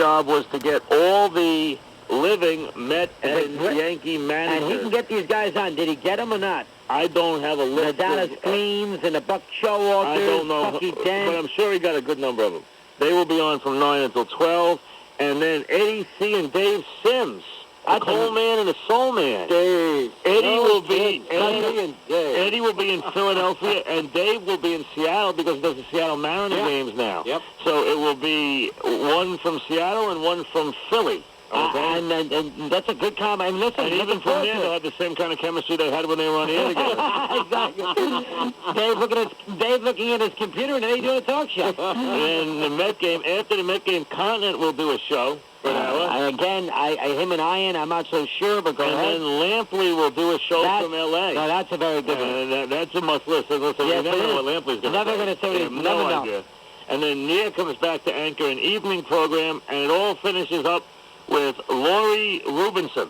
job was to get all the living Met and Yankee managers. And he can get these guys on. Did he get them or not? I don't have a list. The Dallas Greens and the Buck Showalters. I don't know, Bucky but Dent. I'm sure he got a good number of them. They will be on from 9 until 12. And then Eddie C. and Dave Sims. The Coal Man and the Soul Man. Eddie will be in Philadelphia, and Dave will be in Seattle because he does the Seattle Mariners games now. Yep. So it will be one from Seattle and one from Philly. Okay. And that's a good comment. And listen, and even from there, they'll have the same kind of chemistry they had when they were on the air together. Exactly. Dave looking at his computer, and Eddie doing a talk show. And the Met game, after the Met game, Continent will do a show. Again, him and Ian, I'm not so sure, but go ahead. And then Lampley will do a show from L.A. No, that's a very good one. That's a must-listen. You never know what Lampley's going to say. Never going to say what he's no idea. And then Nia comes back to anchor an evening program, and it all finishes up with Lori Rubinson,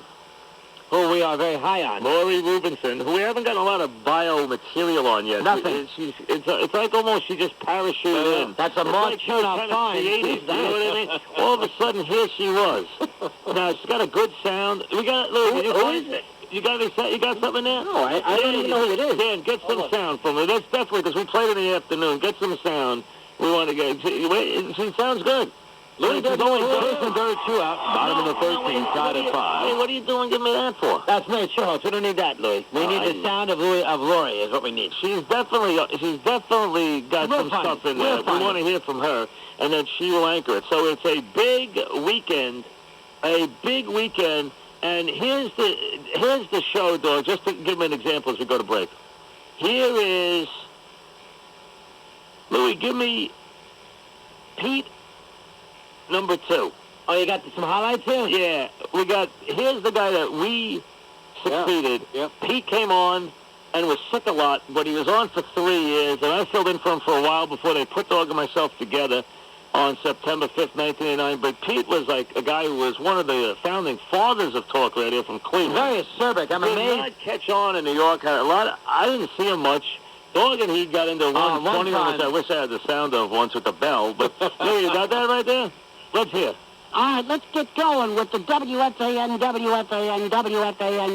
who we are very high on. Lori Rubinson, who we haven't got a lot of bio material on yet. Nothing. It's like almost she just parachuted in. That's a March kind of creative, you know what I mean? All of a sudden, here she was. Now, she's got a good sound. We got, look, who is it? You got something there? No, I don't even know who it is. Dan, get some sound from her. That's definitely, because we played in the afternoon. Get some sound. We want to get, she sounds good. Louis does and dirt 2 out. Bottom of the 13th, tied at 5. Hey, what are you doing? Give me that for? That's me, sure. We don't need that, Louis. We need the sound of Lori is what we need. She's definitely got some stuff in there. We want to hear from her, and then she will anchor it. So it's a big weekend, and here's the show, dog. Just to give me an example as we go to break. Here is Louis. Give me Pete. Number 2. Oh, you got some highlights here? Yeah, here's the guy that we succeeded. Yep. Pete came on and was sick a lot, but he was on for 3 years, and I filled in for him for a while before they put Dog and myself together on September 5th, 1989. But Pete was like a guy who was one of the founding fathers of talk radio from Cleveland. Very acerbic. I'm amazed. Did not catch on in New York. Had a lot. I didn't see him much. Dog and he got into one 20 minutes. I wish I had the sound of once with the bell, but you got that right there? Let's hear. All right, let's get going with the WFAN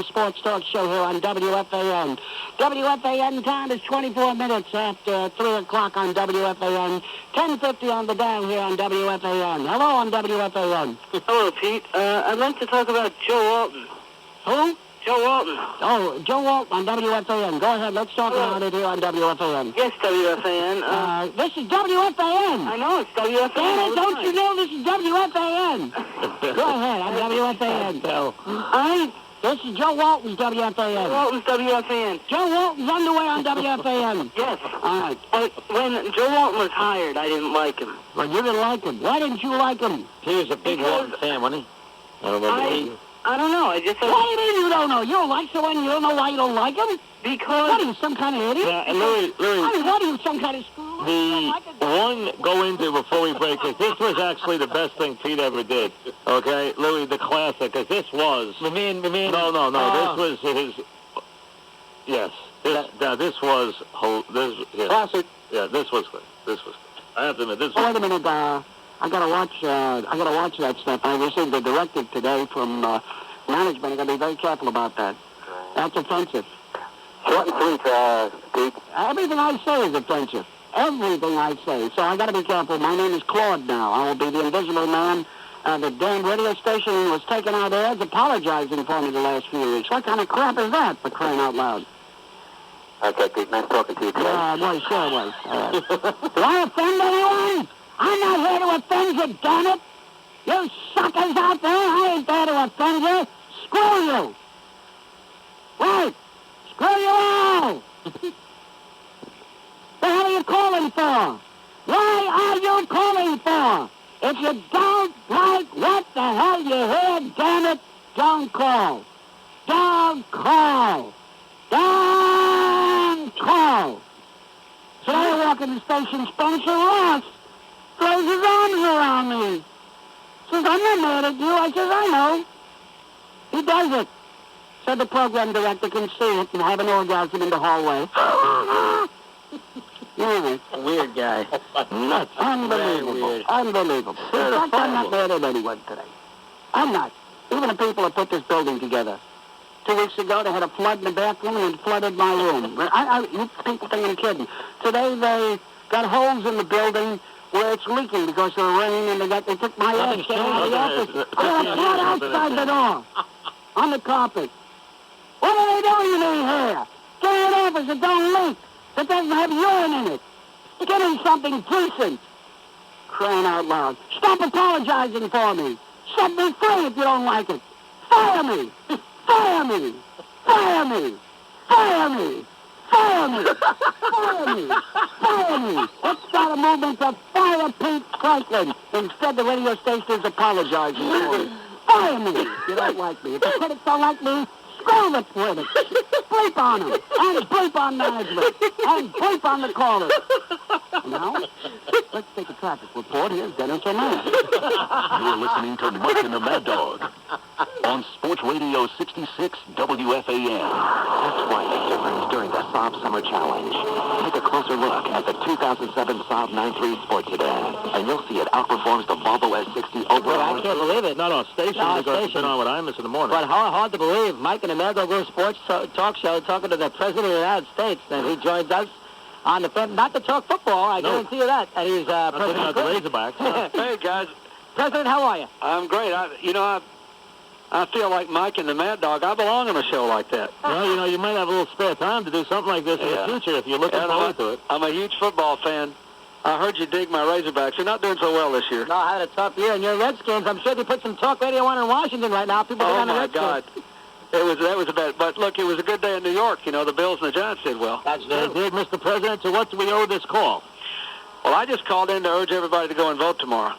Sports Talk Show here on WFAN. WFAN time is 24 minutes after 3 o'clock on WFAN. 10:50 on the dial here on WFAN. Hello on WFAN. Hello, Pete. I'd like to talk about Joe Walton. Who? Joe Walton. Oh, Joe Walton on WFAN. Go ahead, let's talk about it here on WFAN. Yes, WFAN. This is WFAN. I know, it's WFAN. Damn it, don't you know this is WFAN? Go ahead, on WFAN. This is Joe Walton's WFAN. Joe Walton's WFAN. Joe Walton's underway on WFAN. Yes. All right. When Joe Walton was hired, I didn't like him. Well, you didn't like him. Why didn't you like him? He was a big Walton fan, wasn't he? I don't remember. I don't know. I just... What do you mean you don't know? You don't like someone, you don't know why you don't like him? Because... What are you, some kind of idiot? Louis, I mean, what are you, some kind of screw? Go into before we break this was actually the best thing Pete ever did. Okay? Louis, the classic, because this was... No. This was his... Yes. This was... Classic. Yeah, this was good. I have to admit, this was... Wait a minute, I gotta watch that stuff. I received a directive today from management. I gotta be very careful about that. That's offensive. Short and sweet, Pete. Everything I say is offensive. Everything I say. So I gotta be careful. My name is Claude now. I will be the invisible man. The damn radio station was taking out ads apologizing for me the last few weeks. What kind of crap is that, for crying out loud? Okay, Pete. Nice talking to you today. Yeah, it was. Sure it was. All right. Do I offend anyone? I'm not here to offend you, damn it! You suckers out there, I ain't there to offend you! Screw you! Right! Screw you all! The hell are you calling for? Why are you calling for? If you don't like what the hell you hear, damn it, don't call. Don't call. Don't call. So I walk in the station, Spencer Ross throws his arms around me. Says, I'm not mad at you. I says, I know. He does it. So the program director can see it and have an orgasm in the hallway. Yeah. Weird guy. Nuts. Unbelievable. Very weird. Unbelievable. In fact, I'm not mad at anyone today. I'm not. Even the people who put this building together. 2 weeks ago, they had a flood in the bathroom and it flooded my room. You people think I'm kidding. Today, they got holes in the building where it's leaking because of the rain, and they took my ass down to the office. I had a flood outside the door on the carpet. What are they doing in here? Get in an office that don't leak, that doesn't have urine in it. Get in something decent. Crying out loud. Stop apologizing for me. Set me free if you don't like it. Fire me. Fire me. Fire me. Fire me. Fire me. Fire me. Fire me. Let's start a movement to fire Pete Franklin. Instead, the radio station is apologizing for me. Fire me if you don't like me. If the critics don't like me, screw the critics. Bleep on them. And bleep on management. And bleep on the callers. Now, let's take a traffic report. Here's Dennis O'Malley. You're listening to Mike and the Mad Dog on Sports Radio 66 WFAN. That's why the difference during the Saab Summer Challenge. Take a closer look at the 2007 Saab 9.3 Sport Sedan, and you'll see it outperforms the Volvo S60 overall. I can't believe it. No, station. No, Because it's station. been on with Imus in the morning. But hard to believe. Mike and the Mad Dog Sports Talk Show talking to the President of the United States, and he joins us on the not to talk football. I guarantee you that. And he's Putting out the President. Razorbacks. Hey, guys. President, how are you? I'm great. I feel like Mike and the Mad Dog. I belong on a show like that. Well, you might have a little spare time to do something like this in the future if you're looking forward to it. I'm a huge football fan. I heard you dig my Razorbacks. You're not doing so well this year. No, I had a tough year. And your Redskins, I'm sure they put some talk radio on in Washington right now. People Oh, on the my Redskins. God. That was a bad. But, look, it was a good day in New York. You know, the Bills and the Giants did well. That's They true. did, Mr. President. So what do we owe this call? Well, I just called in to urge everybody to go and vote tomorrow.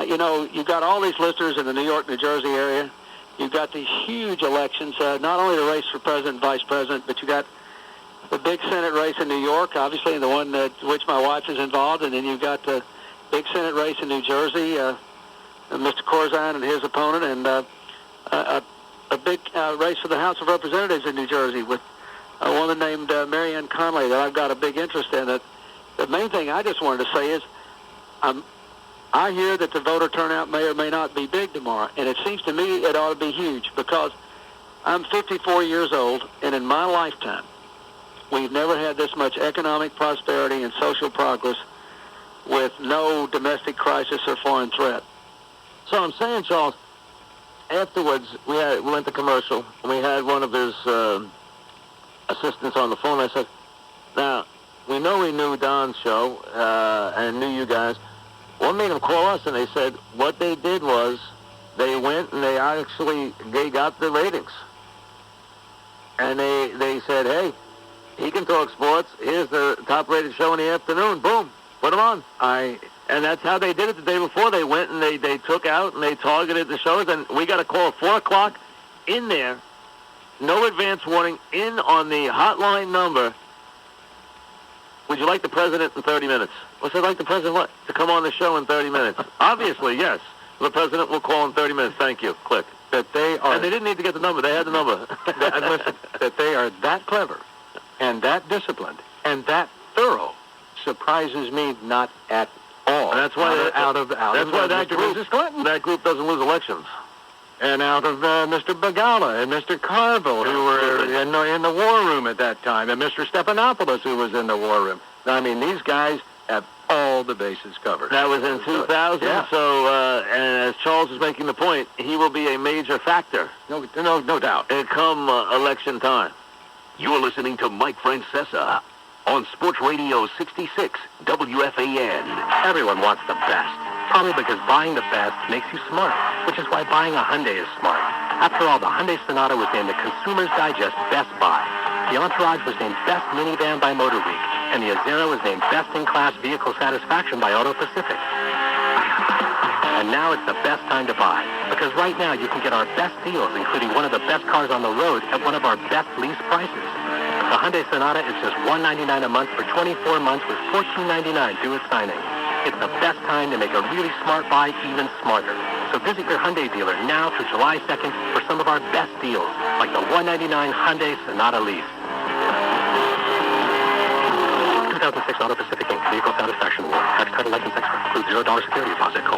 You've got all these listeners in the New York, New Jersey area. You've got these huge elections, not only the race for president and vice president, but you got the big Senate race in New York, obviously, and the one which my wife is involved, and then you've got the big Senate race in New Jersey, Mr. Corzine and his opponent, and a big race for the House of Representatives in New Jersey with a woman named Marianne Conley that I've got a big interest in. The main thing I just wanted to say is I hear that the voter turnout may or may not be big tomorrow, and it seems to me it ought to be huge because I'm 54 years old, and in my lifetime, we've never had this much economic prosperity and social progress with no domestic crisis or foreign threat. So I'm saying, Charles, afterwards we went to commercial, and we had one of his assistants on the phone. I said, now, we knew Don's show and knew you guys. What made them call us? And they said what they did was they went and they got the ratings. And they said, hey, he can talk sports. Here's the top-rated show in the afternoon. Boom, put him on. And that's how they did it the day before. They went and they took out and they targeted the shows. And we got a call at 4 o'clock in there. No advance warning. In on the hotline number. Would you like the president in 30 minutes? I said, like the president what? To come on the show in 30 minutes. Obviously, yes. The president will call in 30 minutes. Thank you. Click. That they are... And they didn't need to get the number. They had the number. Listen, that they are that clever and that disciplined and that thorough surprises me not at all. And that's why that group doesn't lose elections. And out of Mr. Bagala and Mr. Carville, who were in the war room at that time, and Mr. Stephanopoulos, who was in the war room. I mean, these guys have all the bases covered. That was in 2000, yeah. So, and as Charles is making the point, he will be a major factor. No doubt. Come election time. You're listening to Mike Francesa on Sports Radio 66 WFAN. Everyone wants the best, probably because buying the best makes you smart, which is why buying a Hyundai is smart. After all, the Hyundai Sonata was named the Consumer's Digest Best Buy. The Entourage was named Best Minivan by Motor Week, and the Azera was named Best in Class Vehicle Satisfaction by Auto Pacific. And now it's the best time to buy, because right now you can get our best deals, including one of the best cars on the road at one of our best lease prices. The Hyundai Sonata is just $199 a month for 24 months with $14.99 due at signing. It's the best time to make a really smart buy even smarter. So visit your Hyundai dealer now through July 2nd for some of our best deals, like the $199 Hyundai Sonata lease. 2006 Auto Pacific Inc. Vehicle Satisfaction Award. Tax title license expert. Includes $0 security deposit. Call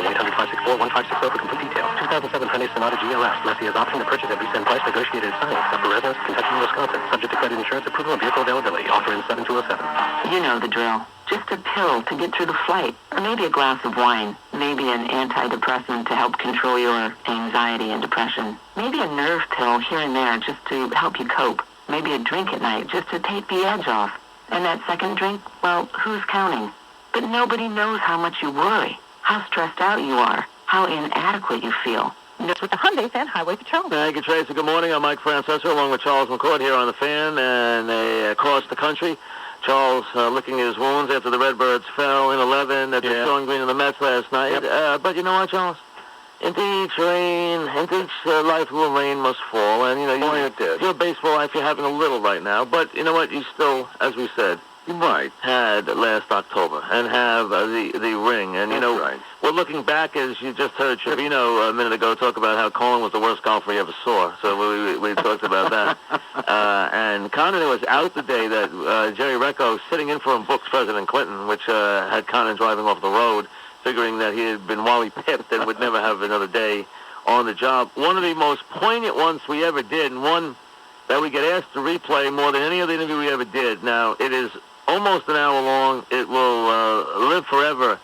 1-800-564-1560 for complete details. 2007 Hyundai Sonata GLS. Lessee has option to purchase at lease and price negotiated at signing. Except for residents, Kentucky and Wisconsin. Subject to credit insurance approval and vehicle availability. Offer in 7207. You know the drill. Just a pill to get through the flight. Or maybe a glass of wine. Maybe an antidepressant to help control your anxiety and depression. Maybe a nerve pill here and there just to help you cope. Maybe a drink at night just to take the edge off. And that second drink, well, who's counting? But nobody knows how much you worry, how stressed out you are, how inadequate you feel. With the Hyundai Fan Highway Patrol. Thank you, Tracy. Good morning. I'm Mike Francesco along with Charles McCord here on the Fan and across the country. Charles licking his wounds after the Redbirds fell in 11 at the Sean Green and the Mets last night. Yep. But you know what, Charles? Into each life will rain must fall. And, you know, your baseball life, you're having a little right now. But you know what? You still, as we said, had last October and have the ring. And, you know, we're looking back, as you just heard Trevino a minute ago talk about how Colin was the worst golfer he ever saw. So we talked about that. And Condon was out the day that Jerry Recco, sitting in for him, booked President Clinton, which had Condon driving off the road, figuring that he had been Wally pipped and would never have another day on the job. One of the most poignant ones we ever did, and one that we get asked to replay more than any other interview we ever did. Now, it is almost an hour long. It will live forever.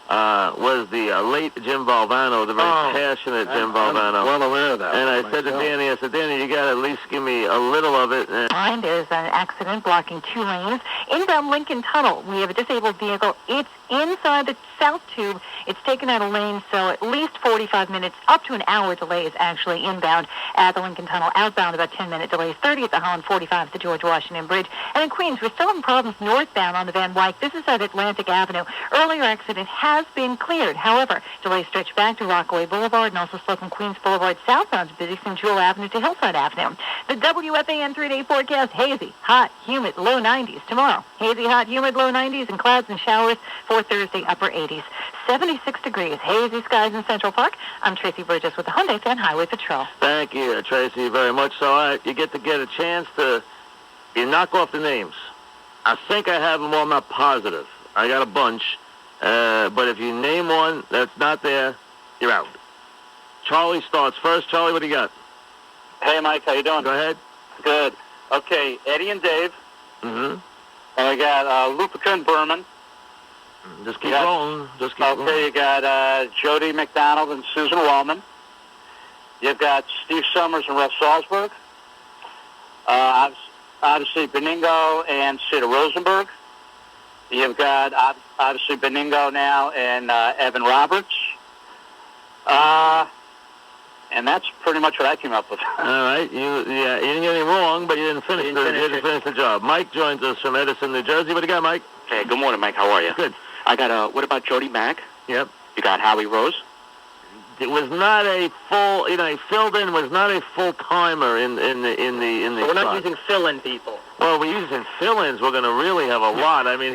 Was the late Jim Valvano, the very passionate Jim Valvano. I'm well aware of that. And I said to Danny, Danny, you got to at least give me a little of it. There's an accident blocking 2 lanes. Inbound Lincoln Tunnel, we have a disabled vehicle. It's inside the south tube. It's taken out a lane, so at least 45 minutes, up to an hour delay is actually inbound at the Lincoln Tunnel. Outbound, about 10-minute delays. 30 at the Holland, 45 at the George Washington Bridge. And in Queens, we're still having problems northbound on the Van Wyck. This is at Atlantic Avenue. Earlier accident has been cleared. However, delays stretch back to Rockaway Boulevard and also slow from Queens Boulevard southbound to busy from Jewel Avenue to Hillside Avenue. The WFAN 3-day forecast, hazy, hot, humid, low 90s. Tomorrow, hazy, hot, humid, low 90s and clouds and showers for Thursday, upper 80s. 76 degrees, hazy skies in Central Park. I'm Tracy Burgess with the Hyundai Fan Highway Patrol. Thank you, Tracy, very much. So you get a chance to knock off the names. I think I have them all. I'm not positive. I got a bunch. But if you name one that's not there, you're out. Charlie starts first. Charlie, what do you got? Hey, Mike, how you doing? Go ahead. Good. Okay, Eddie and Dave. Mm-hmm. And I got Lupica and Berman. Just keep rolling. Just keep rolling. Okay, you got Jody McDonald and Susan Wallman. You've got Steve Summers and Russ Salzberg. Obviously, Beningo and Sita Rosenberg. You've got, obviously, Beningo now and Evan Roberts. And that's pretty much what I came up with. All right. You didn't get any wrong, but you didn't finish the job. Mike joins us from Edison, New Jersey. What do you got, Mike? Hey, good morning, Mike. How are you? Good. I got, what about Jody Mack? Yep. You got Howie Rose? It was not a full, he filled in, was not a full-timer in the So we're not using fill-in people. Well, we're using fill-ins. We're going to really have a lot. I mean,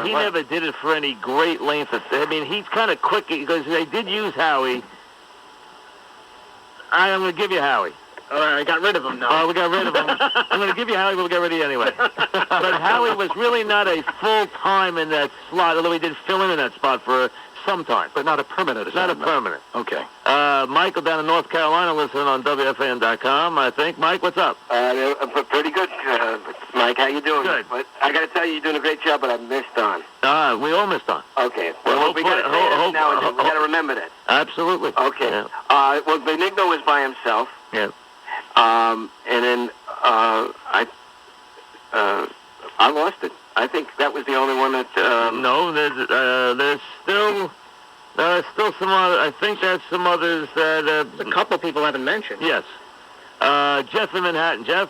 he never did it for any great length. I mean, he's kind of quick because they did use Howie. I'm going to give you Howie. All right, I got rid of him now. Oh, we got rid of him. I'm going to give you Howie, but we'll get rid of you anyway. But Howie was really not a full-time in that slot, although he did fill in that spot for some time. But not a permanent assignment. Not a permanent. Okay. Michael down in North Carolina listening on WFAN.com, I think. Mike, what's up? Pretty good, Mike. How you doing? Good. But I got to tell you, you're doing a great job, but I missed on. We all missed on. Okay. Well, we got to remember that. Absolutely. Okay. Yeah. Well, Benigno was by himself. Yeah. And then I lost it. I think that was the only one that. No, there's still some other. I think there's some others that. A couple people haven't mentioned. Yes. Jeff in Manhattan. Jeff.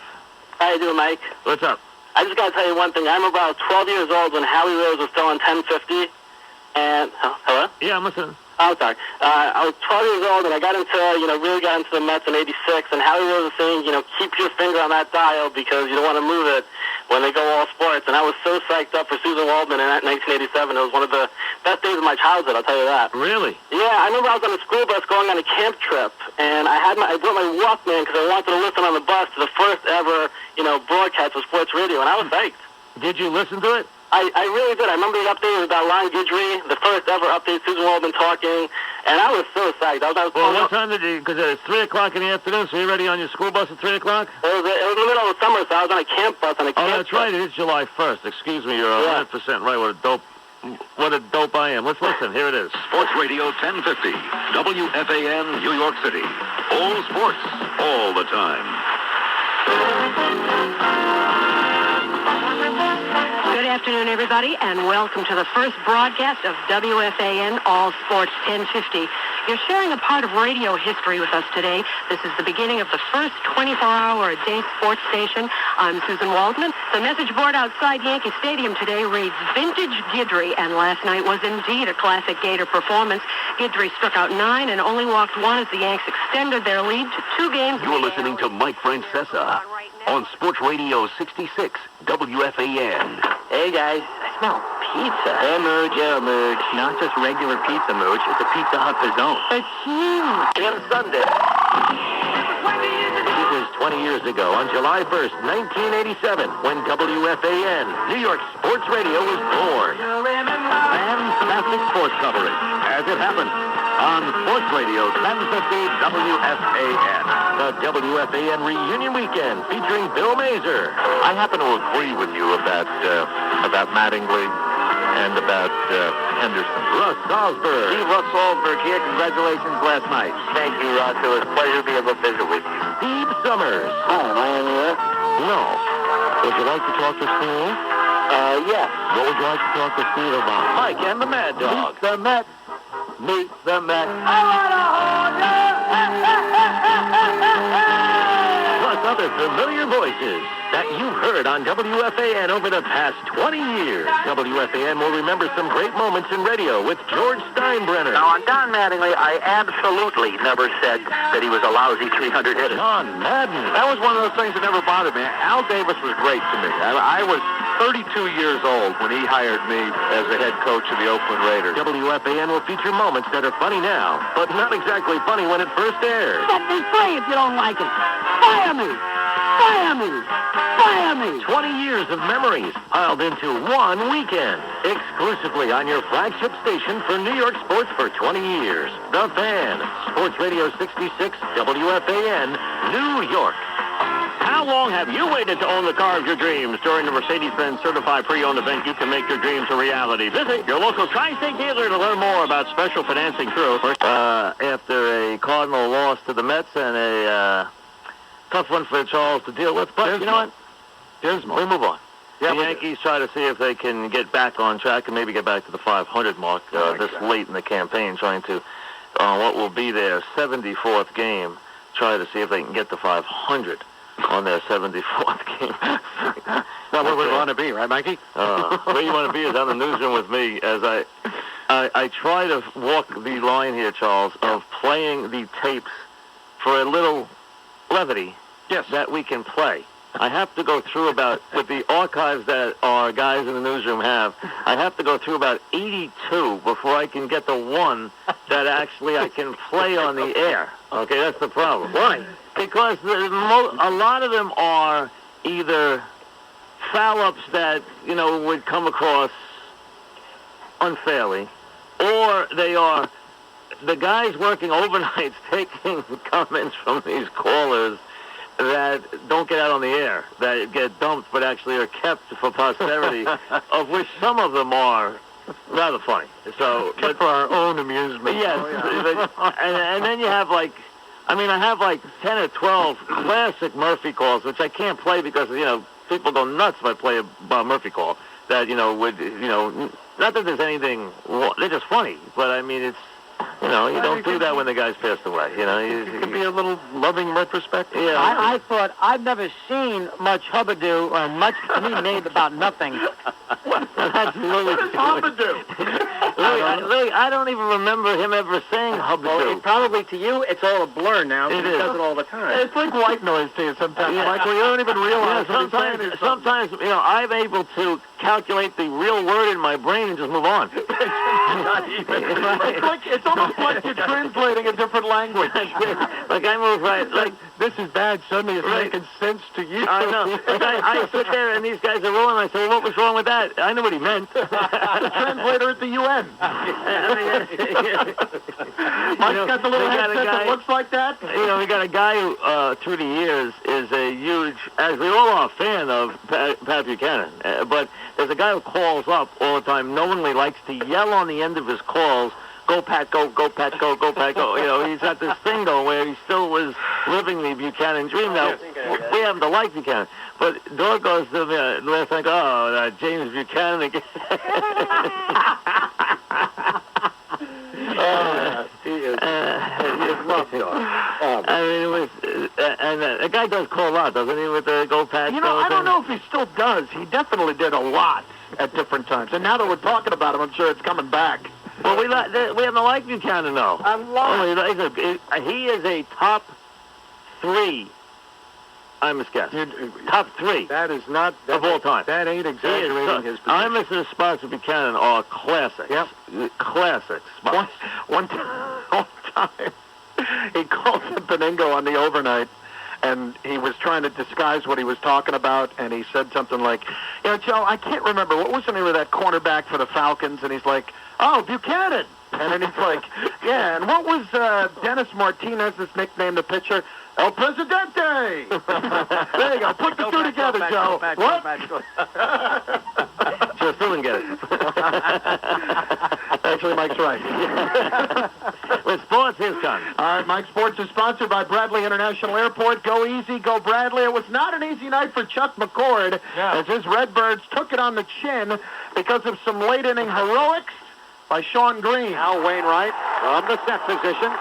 How you doing, Mike? What's up? I just got to tell you one thing. I'm about 12 years old when Howie Rose was still on 1050. And hello? Yeah, I'm listening. Oh, sorry. I was 12 years old, and I got into, really got into the Mets in '86, and Howie Rose was saying, keep your finger on that dial because you don't want to move it when they go all sports. And I was so psyched up for Susan Waldman in 1987. It was one of the best days of my childhood, I'll tell you that. Really? Yeah, I remember I was on a school bus going on a camp trip, and I brought my Walkman because I wanted to listen on the bus to the first ever, broadcast of sports radio, and I was psyched. Did you listen to it? I really did. I remember the update about Ron Guidry, the first ever update. Susan Waldman talking, and I was so psyched. Well, what time did you? Because it's 3 o'clock in the afternoon. So you're ready on your school bus at 3 o'clock? It was in the middle of the summer, so I was on a camp bus. Oh, that's right. It is July 1st. Excuse me. You're 100% right. What a dope I am. Let's listen. Here it is. Sports Radio 1050, WFAN, New York City. All sports, all the time. Good afternoon, everybody, and welcome to the first broadcast of WFAN All Sports 1050. You're sharing a part of radio history with us today. This is the beginning of the first 24-hour-a-day sports station. I'm Susan Waldman. The message board outside Yankee Stadium today reads Vintage Guidry, and last night was indeed a classic Gator performance. Guidry struck out 9 and only walked 1 as the Yanks extended their lead to 2 games. You're listening to Mike Francesa on Sports Radio 66, WFAN. Hey, guys. I smell pizza. Hey, Mooch. Yeah, Mooch. Not just regular pizza, Mooch. It's a Pizza Hut Pizzone. It's huge. And Sunday. It was 20 years ago, on July 1st, 1987, when WFAN, New York Sports Radio, was born. Fantastic sports coverage, as it happened, on Sports Radio 1050 WFAN. The WFAN reunion weekend featuring Bill Mazer. I happen to agree with you about Mattingly and about Henderson. Russ Salzberg. Russ Salzberg here. Congratulations last night. Thank you, Russ. It was a pleasure to be able to visit with you. Steve Summers. Hi, am I in here? No. Would you like to talk to Steve? Yes. What would you like to talk to Steve about? Mike and the Mad Dog. Meet the Met. Meet the Met. I want to hold you. Plus other familiar voices that you've heard on WFAN over the past 20 years. WFAN will remember some great moments in radio with George Steinbrenner. Now, on Don Mattingly, I absolutely never said that he was a lousy 300 hitter. John Madden. That was one of those things that never bothered me. Al Davis was great to me. I was 32 years old when he hired me as the head coach of the Oakland Raiders. WFAN will feature moments that are funny now, but not exactly funny when it first aired. Set me free if you don't like it. Fire me! Fire me! Fire me! 20 years of memories piled into one weekend. Exclusively on your flagship station for New York sports for 20 years. The Fan. Sports Radio 66, WFAN, New York. How long have you waited to own the car of your dreams? During the Mercedes-Benz Certified Pre-Owned event, you can make your dreams a reality. Visit your local Tri-State dealer to learn more about special financing through. After a Cardinal loss to the Mets and a tough one for Charles to deal with, but you know what? Dismal. We move on. Yeah, the Yankees try to see if they can get back on track and maybe get back to the 500 mark this late in the campaign, trying to, what will be their 74th game, try to see if they can get to 500 on their 74th game. Not where we want to be, right, Mikey? Where you want to be is on the newsroom with me as I try to walk the line here, Charles, of playing the tapes for a little levity that we can play. I have to go through with the archives that our guys in the newsroom have, I have to go through about 82 before I can get the one that actually I can play on the air. Okay, that's the problem. Why? Because a lot of them are either foul-ups that, would come across unfairly, or they are the guys working overnights taking comments from these callers that don't get out on the air, that get dumped but actually are kept for posterity, of which some of them are rather funny. So, kept for our own amusement. Yes. And then you have I have 10 or 12 classic Murphy calls, which I can't play because, people go nuts if I play a Bob Murphy call that, not that there's anything, they're just funny, but I mean, it's, you don't do that when the guy's passed away. It could be a little loving retrospective. Yeah. I thought I've never seen much hubbub-doo or much to me made about nothing. That's Louis. Hubbub-doo. Louis, I don't even remember him ever saying hubbub-doo. Well, probably to you, it's all a blur now. He does it all the time. It's like white noise to you sometimes. Like, you don't even realize what he's saying. Sometimes, I'm able to calculate the real word in my brain and just move on. Not even. It's almost like you're translating a different language. Like I move right. Like this is bad. Suddenly it's making sense to you. I know. Like I sit there and these guys are rolling. I say, well, what was wrong with that? I know what he meant. The translator at the UN. Mike's got the little headset that looks like that. You know, we got a guy who, through the years, is a huge, as we all are, fan of Pat Buchanan. But there's a guy who calls up all the time, knowingly likes to yell on the end of his calls, "Go Pat, go, go Pat, go, go Pat, go." You know, he's got this thing going where he still was living the Buchanan dream. Now, we happen to like Buchanan. But Dog goes to me last night, "Oh, James Buchanan again." He is love dog. I mean, it was, and the guy does call a lot, doesn't he, with the Go Pat? You know, I don't know if he still does. He definitely did a lot at different times. And now that we're talking about him, I'm sure it's coming back. Well, we haven't liked Buchanan, though. I love him. He is a top 3. I must guess. Top 3. That is not of all time. That ain't exaggerating his position. Imus's spots of Buchanan are classics. Yep. Classic spots. One time, he called Beningo on the overnight, and he was trying to disguise what he was talking about, and he said something like, "You know, Joe, I can't remember. What was the name of that cornerback for the Falcons?" And he's like, "Oh, Buchanan." And then he's like, "Yeah, and what was Dennis Martinez's nickname, the pitcher?" El Presidente! There you go. Put the two together, Joe. What? Just still didn't get it. Actually, Mike's right. With sports, here's Con. All right, Mike Sports is sponsored by Bradley International Airport. Go easy, go Bradley. It was not an easy night for Chuck McCord as his Redbirds took it on the chin because of some late-inning heroics by Sean Green. Now Wainwright from the set position.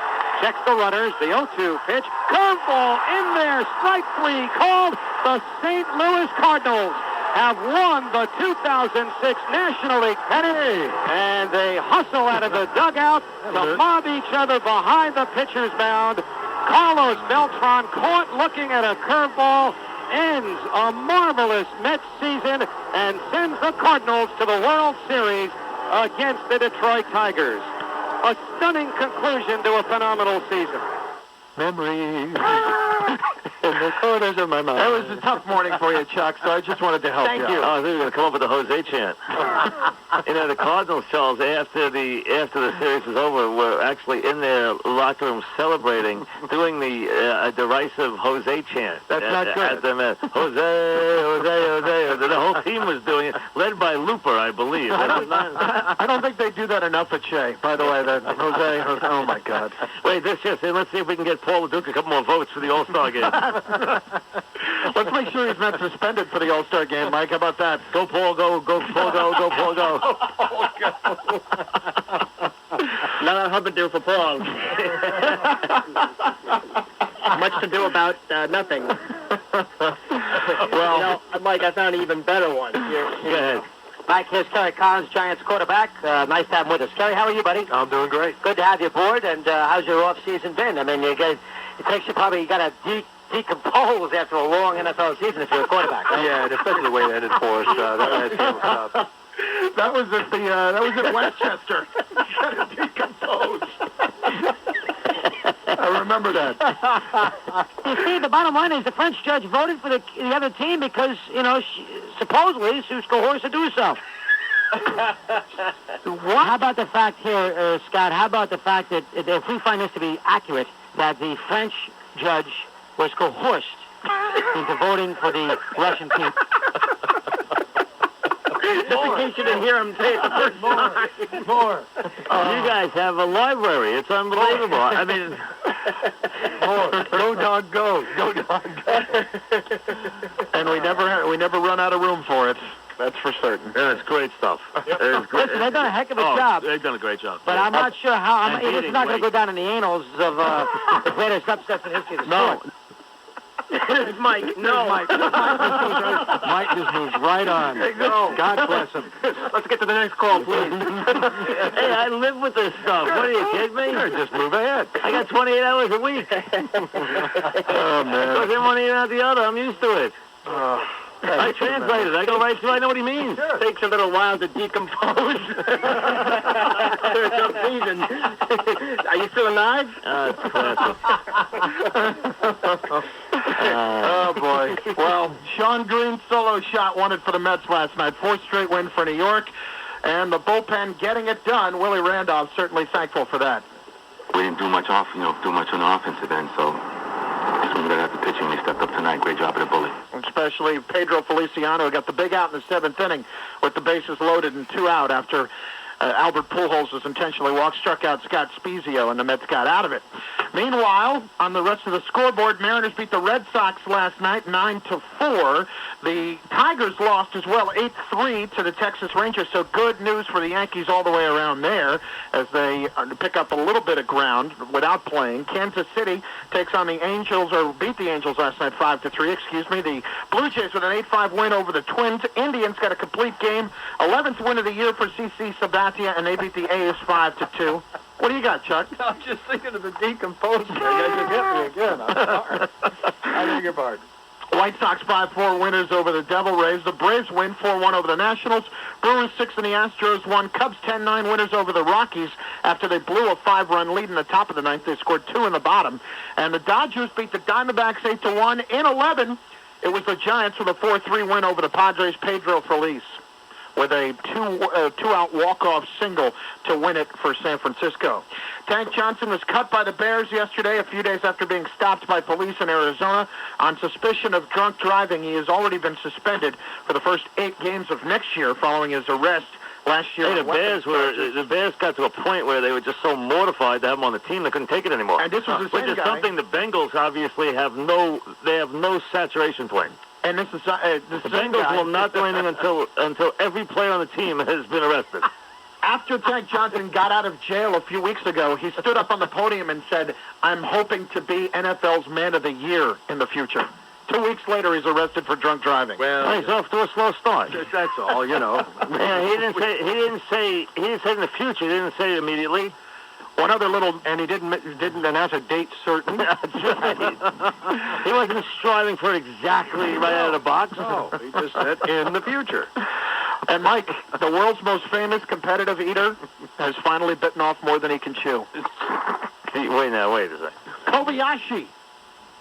Checks the runners, the 0-2 pitch. Curveball in there, strike 3 called. The St. Louis Cardinals have won the 2006 National League pennant, and they hustle out of the dugout to mob each other behind the pitcher's mound. Carlos Beltran, caught looking at a curveball, ends a marvelous Mets season and sends the Cardinals to the World Series against the Detroit Tigers. A stunning conclusion to a phenomenal season. Memories in the corners of my mind. That was a tough morning for you, Chuck, so I just wanted to help you. Thank you. Oh, I think we were going to come up with a Jose chant. You know, the Cardinals, Charles, after the series was over, were actually in their locker room celebrating, doing the derisive Jose chant. That's not good. At them, Jose, Jose, Jose. The whole team was doing it, led by Looper, I believe. I don't think they do that enough at Shea, by the way. That Jose, oh my God. Wait, let's see if we can get Paul LeDuc a couple more votes for the All-Star game. Let's make sure he's not suspended for the All-Star game, Mike. How about that? Go, Paul, go, go, Paul, go, go, Paul, go. Another humper for Paul. Much to do about nothing. Well, Mike, I found an even better one. Go ahead. Mike, here's Kerry Collins, Giants quarterback. Nice to have him with us. Kerry, how are you, buddy? I'm doing great. Good to have you aboard. And how's your off season been? I mean, it takes you probably, you got to decompose after a long NFL season if you're a quarterback, right? Yeah, especially the way it ended for us. That was at Westchester. Decompose. I remember that. You see, the bottom line is the French judge voted for the other team because, supposedly she was coerced to do so. How about the fact here, Scott, how about the fact that if we find this to be accurate, that the French judge was coerced into voting for the Russian team? Just in case you didn't hear him say it the first time. More. You guys have a library. It's unbelievable. I mean, Go dog go. Go dog go. And we never run out of room for it. That's for certain. Yeah, it's great stuff. It's great. Listen, they've done a heck of a job. They've done a great job. But I'm not sure how. This is not going to go down in the annals of the greatest upsets in history of the sport. Mike, no. Mike just moves right on. No. God bless him. Let's get to the next call, please. Hey, I live with this stuff. What are you kidding me? Just move ahead. I got 28 hours a week. Oh, man. Goes in one ear out the other. I'm used to it. I translated. I go right through. I know what he means. Sure. Takes a little while to decompose. There's some season. Are you still alive? It's classic. Oh, boy. Well, Sean Green's solo shot won it for the Mets last night. 4th straight win for New York. And the bullpen getting it done. Willie Randolph certainly thankful for that. We didn't do much on the offensive end, so this one's gonna have the pitching. They stepped up tonight. Great job of the bully. Especially Pedro Feliciano, who got the big out in the 7th inning with the bases loaded and 2 out after Albert Pujols was intentionally walked, struck out Scott Spezio, and the Mets got out of it. Meanwhile, on the rest of the scoreboard, Mariners beat the Red Sox last night 9-4. The Tigers lost as well 8-3 to the Texas Rangers, so good news for the Yankees all the way around there as they pick up a little bit of ground without playing. Kansas City takes on the Angels, or beat the Angels last night 5-3, The Blue Jays with an 8-5 win over the Twins. Indians got a complete game, 11th win of the year for CC Sabathia, and they beat the A's 5-2. What do you got, Chuck? I'm just thinking of the decomposed thing. You hit me again. I'm sorry. I beg your pardon. White Sox 5-4 winners over the Devil Rays. The Braves win 4-1 over the Nationals. Brewers 6 and the Astros 1. Cubs 10-9 winners over the Rockies after they blew a 5-run lead in the top of the 9th. They scored 2 in the bottom. And the Dodgers beat the Diamondbacks 8-1. In 11, it was the Giants with a 4-3 win over the Padres. Pedro Feliz with a two-out walk-off single to win it for San Francisco. Tank Johnson was cut by the Bears yesterday, a few days after being stopped by police in Arizona on suspicion of drunk driving. He has already been suspended for the first 8 games of next year following his arrest last year. Hey, the Bears got to a point where they were just so mortified to have him on the team they couldn't take it anymore. And this was the same Which is guy. something the Bengals obviously have no saturation point. And this is the Bengals will not do anything until every player on the team has been arrested. After Tank Johnson got out of jail a few weeks ago, he stood up on the podium and said, "I'm hoping to be NFL's Man of the Year in the future." 2 weeks later, he's arrested for drunk driving. Well, he's off to a slow start. That's all, you know. Yeah, he didn't say in the future. He didn't say it immediately. One other little, and he didn't announce a date certain. That's right. He wasn't striving for it exactly right out of the box. No, he just said in the future. And Mike, the world's most famous competitive eater, has finally bitten off more than he can chew. Wait a second. Kobayashi.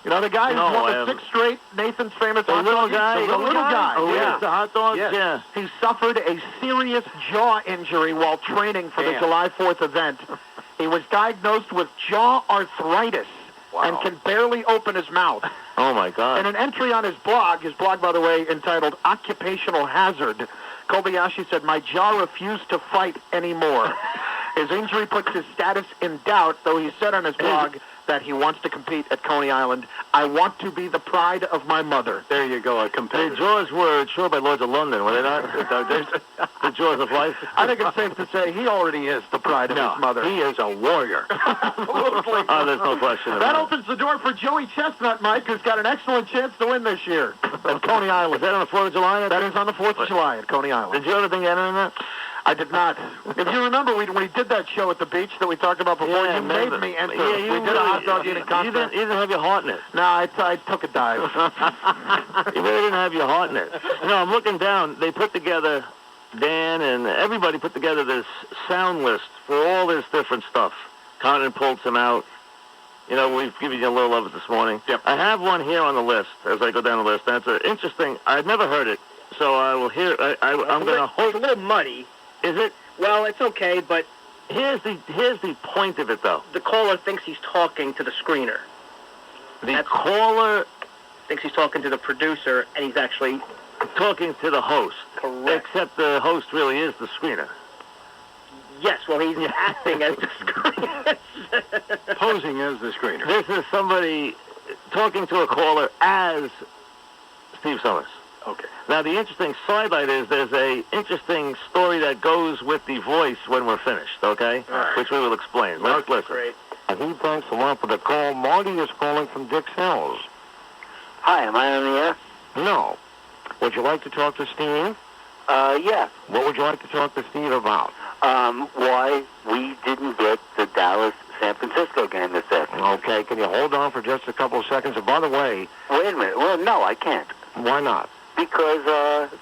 You know the guy who's won the 6 straight Nathan's famous the hot little dog? guy. The little guy. Oh, yeah. The hot dogs? Yes. Yeah. He suffered a serious jaw injury while training for the July 4th event. He was diagnosed with jaw arthritis and can barely open his mouth. Oh, my God. In an entry on his blog, by the way, entitled Occupational Hazard, Kobayashi said, "My jaw refused to fight anymore." His injury puts his status in doubt, though he said on his blog that he wants to compete at Coney Island. "I want to be the pride of my mother." There you go, a competitor. The jaws were insured by Lords of London, were they not? The jaws of life? I think it's safe to say he already is the pride of his mother. He is a warrior. Absolutely. Oh, there's no question That about it. opens the door for Joey Chestnut, Mike, who's got an excellent chance to win this year at Coney Island. Is that on the 4th of July? That is on the 4th of July at Coney Island. Did you ever think enter in that? I did not. If you remember, when we did that show at the beach that we talked about before, you made me enter. Yeah, we did a hot dog eating contest. You didn't have your heart in it. No, I took a dive. You really didn't have your heart in it. No, I'm looking down. They put together, Dan and everybody put together this sound list for all this different stuff. Condon pulled some out. You know, we've given you a little of it this morning. Yep. I have one here on the list as I go down the list. That's interesting. I've never heard it, so I will hear. I'm going to hope. It's a little muddy. Is it? Well, it's okay, but Here's the point of it, though. the caller thinks he's talking to the screener. The caller Thinks he's talking to the producer, and he's actually talking to the host. correct. Except the host really is the screener. Yes, well, he's acting as the screener. Posing as the screener. This is somebody talking to a caller as Steve Summers. Okay. Now, the interesting sidelight is there's a interesting story that goes with the voice when we're finished, okay? Right. Which we will explain. Let's listen. Great. He thanks a lot for the call. Marty is calling from Dix Hills. Hi, am I on the air? No. Would you like to talk to Steve? Yeah. What would you like to talk to Steve about? Why we didn't get the Dallas-San Francisco game this afternoon. Okay, can you hold on for just a couple of seconds? And by the way... Wait a minute. Well, no, I can't. Why not? because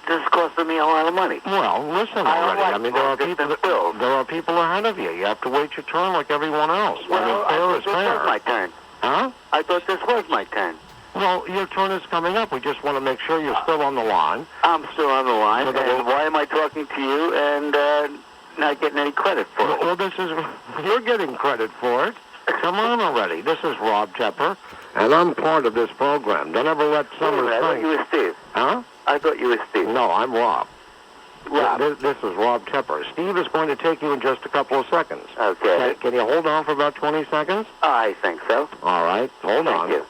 this is costing me a lot of money. Well, listen already. I mean, there are people ahead of you. You have to wait your turn like everyone else. Well, fair is this fair. was my turn. Huh? I thought this was my turn. Well, your turn is coming up. We just want to make sure you're still on the line. I'm still on the line, and why am I talking to you and not getting any credit for it? Well, you're getting credit for it. Come on already. This is Rob Tepper, and I'm part of this program. Don't ever let Summers I thought you were Steve. Huh? I thought you were Steve. No, I'm Rob. Rob. This is Rob Tepper. Steve is going to take you in just a couple of seconds. Okay. Can you hold on for about 20 seconds? I think so. All right. Hold on. Thank you.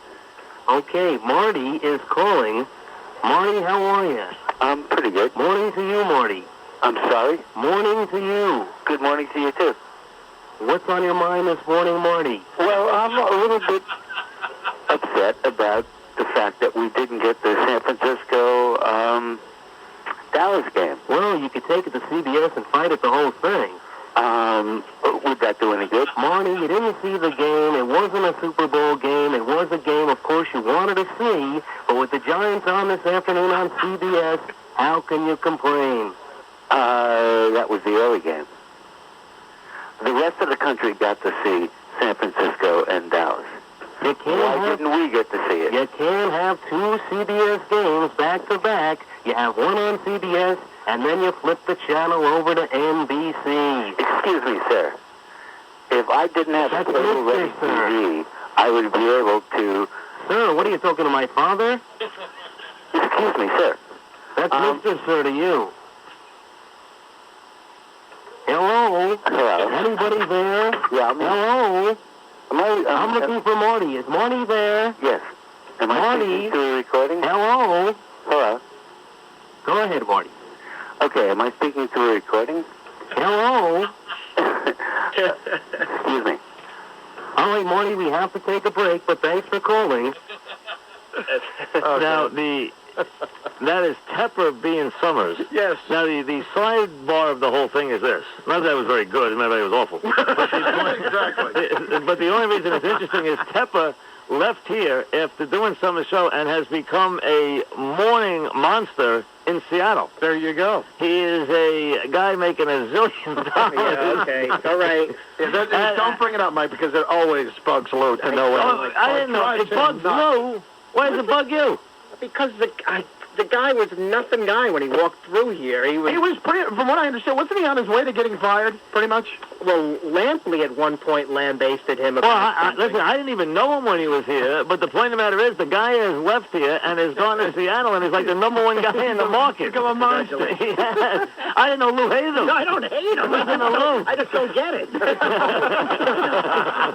Okay, Marty is calling. Marty, how are you? I'm pretty good. Morning to you, Marty. I'm sorry? Morning to you. Good morning to you, too. What's on your mind this morning, Marty? Well, I'm a little bit upset about the fact that we didn't get the San Francisco Dallas game. Well, you could take it to CBS and fight it the whole thing. Would that do any good? Marty, you didn't see the game. It wasn't a Super Bowl game. It was a game, of course, you wanted to see. But with the Giants on this afternoon on CBS, how can you complain? That was the early game. The rest of the country got to see San Francisco and Dallas. Why didn't we get to see it? You can't have two CBS games back-to-back. You have one on CBS, and then you flip the channel over to NBC. Excuse me, sir. If I didn't have a cable ready TV, I would be able to... Sir, what are you talking to my father? Excuse me, sir. That's Mr. Sir to you. Hello? Hello? Anybody there? Yeah, Hello? I'm looking for Marty. Is Marty there? Yes. Am I speaking to a recording? Hello? Hello? Go ahead, Marty. Okay, am I speaking to a recording? Hello? Excuse me. All right, Marty, we have to take a break, but thanks for calling. Now, that is Tepper being Summers. Yes. Now, the sidebar of the whole thing is this. Not that it was very good, not that it was awful. Exactly. But the only reason it's interesting is Tepper left here after doing Summer's show and has become a morning monster in Seattle. There you go. He is a guy making $1 zillion. Yeah, okay. All right. Yeah, don't bring it up, Mike, because it always bugs Lou to no end. I didn't know. It bugs Lou. Why does it bug you? Because the guy was a nothing guy when he walked through here. He was pretty, from what I understand, wasn't he on his way to getting fired, pretty much? Well, Lampley at one point lambasted him about listen, I didn't even know him when he was here, but the point of the matter is the guy has left here and has gone to Seattle and is like the #1 guy in the market. Become a monster. Yes. I didn't know Lou hated him. No, I don't hate him. Listen to Lou. I just don't get it.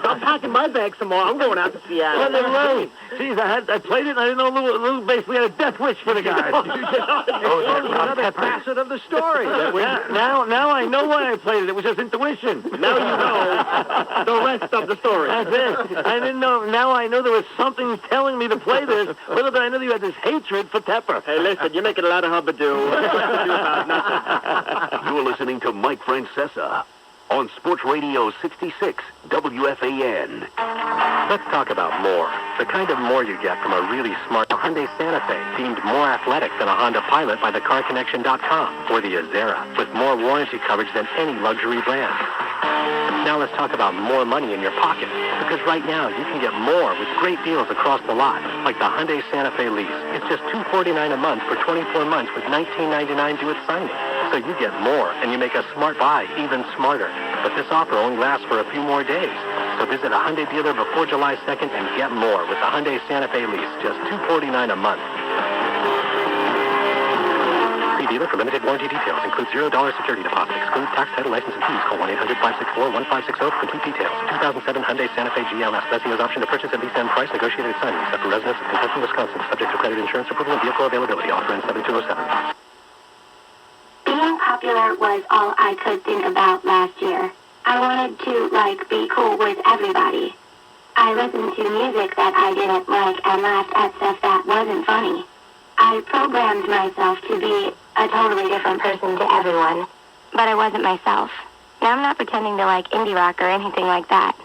I'm packing my bags tomorrow. I'm going out to Seattle. Well, then Lou, geez, I played it and I didn't know Lou basically had a death wish for the guy. Another facet of the story. Now I know why I played it. It was just intuition. Now you know the rest of the story. That's it. I didn't know. Now I know there was something telling me to play this. Little did I know that you had this hatred for Tepper. Hey, listen, you're making a lot of hubbadoo. You're listening to Mike Francesa on Sports Radio 66 WFAN. Let's talk about more. The kind of more you get from a really smart Hyundai Santa Fe, deemed more athletic than a Honda Pilot by thecarconnection.com, or the Azera, with more warranty coverage than any luxury brand. Now let's talk about more money in your pocket, because right now you can get more with great deals across the lot, like the Hyundai Santa Fe lease. It's just $249 a month for 24 months with $19.99 due at signing. So you get more, and you make a smart buy even smarter. But this offer only lasts for a few more days. So visit a Hyundai dealer before July 2nd and get more with the Hyundai Santa Fe lease, just $249 a month. See dealer for limited warranty details. Includes $0 security deposit. Excludes tax, title, license, and fees. Call 1-800-564-1560 for complete details. 2007 Hyundai Santa Fe GLS. Leasing's option to purchase at lease end price. Negotiated at signing. Except for residents of Kentucky, Wisconsin. Subject to credit insurance approval and vehicle availability. Offer in 7207. Being popular was all I could think about last year. I wanted to, be cool with everybody. I listened to music that I didn't like and laughed at stuff that wasn't funny. I programmed myself to be a totally different person to everyone, but I wasn't myself. Now I'm not pretending to like indie rock or anything like that,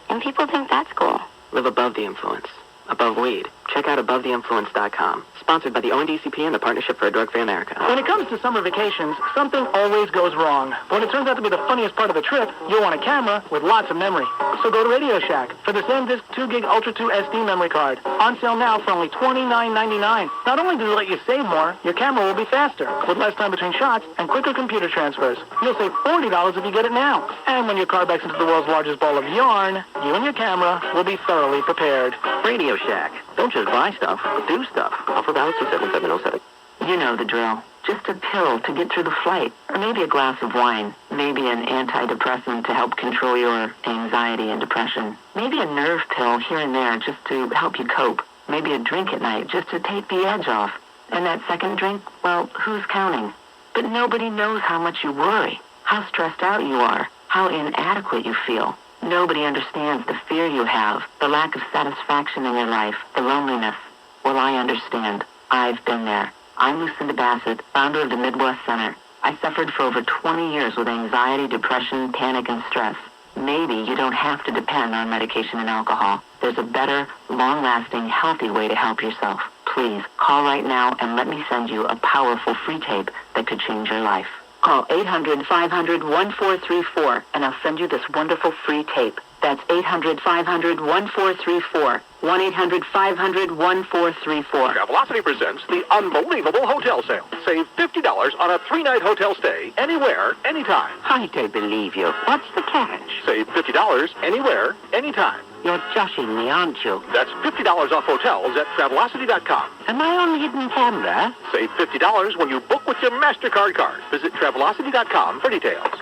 and people think that's cool. Live above the influence, above weed. check out AboveTheInfluence.com. Sponsored by the ONDCP and the Partnership for a Drug-Free America. When it comes to summer vacations, something always goes wrong. When it turns out to be the funniest part of the trip, you'll want a camera with lots of memory. So go to Radio Shack for the SanDisk 2GB Ultra 2 SD memory card. On sale now for only $29.99. Not only does it let you save more, your camera will be faster, with less time between shots and quicker computer transfers. You'll save $40 if you get it now. And when your car backs into the world's largest ball of yarn, you and your camera will be thoroughly prepared. Radio Shack. Don't just buy stuff, do stuff. Offer valid through 7707. You know the drill. Just a pill to get through the flight, or maybe a glass of wine, maybe an antidepressant to help control your anxiety and depression, maybe a nerve pill here and there just to help you cope, maybe a drink at night just to take the edge off. And that second drink, well, who's counting? But nobody knows how much you worry, how stressed out you are, how inadequate you feel. Nobody understands the fear you have, the lack of satisfaction in your life, the loneliness. Well, I understand. I've been there. I'm Lucinda Bassett, founder of the Midwest Center. I suffered for over 20 years with anxiety, depression, panic, and stress. Maybe you don't have to depend on medication and alcohol. There's a better, long-lasting, healthy way to help yourself. Please, call right now and let me send you a powerful free tape that could change your life. Call 800-500-1434, and I'll send you this wonderful free tape. That's 800-500-1434. 1-800-500-1434. Travelocity presents the unbelievable hotel sale. Save $50 on a 3-night hotel stay anywhere, anytime. I don't believe you. What's the catch? Save $50 anywhere, anytime. You're joshing me, aren't you? That's $50 off hotels at Travelocity.com. Am I on hidden camera? Save $50 when you book with your MasterCard card. Visit Travelocity.com for details.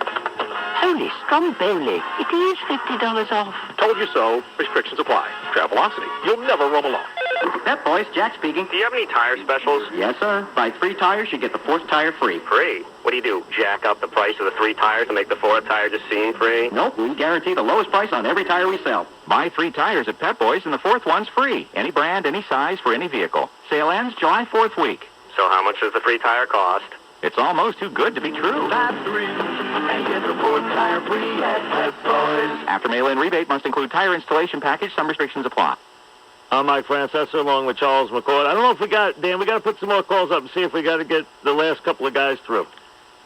Holy stromboli. It is $50 off. Told you so. Restrictions apply. Travelocity. You'll never roam alone. Pep Boys, Jack speaking. Do you have any tire specials? Yes, sir. Buy 3 tires, you get the 4th tire free. Free? What do you do? Jack up the price of the 3 tires and make the 4th tire just seem free? Nope, we guarantee the lowest price on every tire we sell. Buy 3 tires at Pep Boys and the 4th one's free. Any brand, any size, for any vehicle. Sale ends July 4th week. So how much does the free tire cost? It's almost too good to be true. Buy 3 and get the 4th tire free at Pep Boys. After mail-in rebate must include tire installation package. Some restrictions apply. I'm Mike Francesa along with Charles McCord. I don't know if we got, Dan, we got to put some more calls up and see if we got to get the last couple of guys through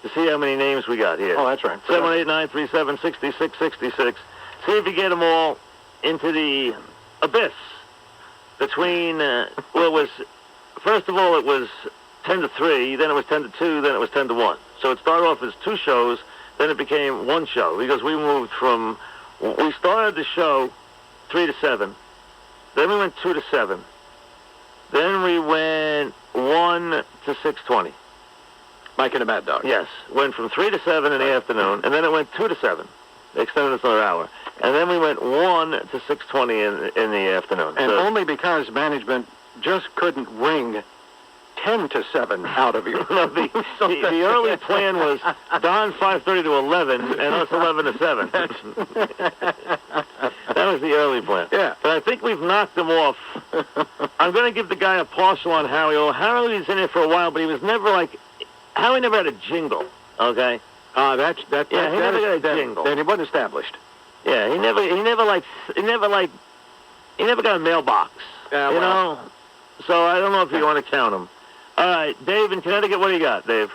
to see how many names we got here. Oh, that's right. 789-37-6666. See if you get them all into the abyss between, first of all, it was 10 to 3, then it was 10 to 2, then it was 10 to 1. So it started off as 2 shows, then it became 1 show because we started the show 3 to 7. Then we went 2 to 7. Then we went 1 to 6:20. Mike and the Mad Dog. Yes. Went from 3 to 7 in the afternoon, and then it went 2 to 7. They extended us another hour. And then we went 1 to 6:20 in the afternoon. And only because management just couldn't wring 10 to 7 out of you. No, the early plan was Don 5:30 to 11 and us 11 to 7. That was the early plan. Yeah. But I think we've knocked them off. I'm going to give the guy a partial on Howie. Well, Howie was in it for a while, but he was never Howie never had a jingle, okay? He never got a jingle. Then it wasn't established. Yeah, he never got a mailbox, you know? So I don't know if you want to count him. All right, Dave in Connecticut, what do you got, Dave?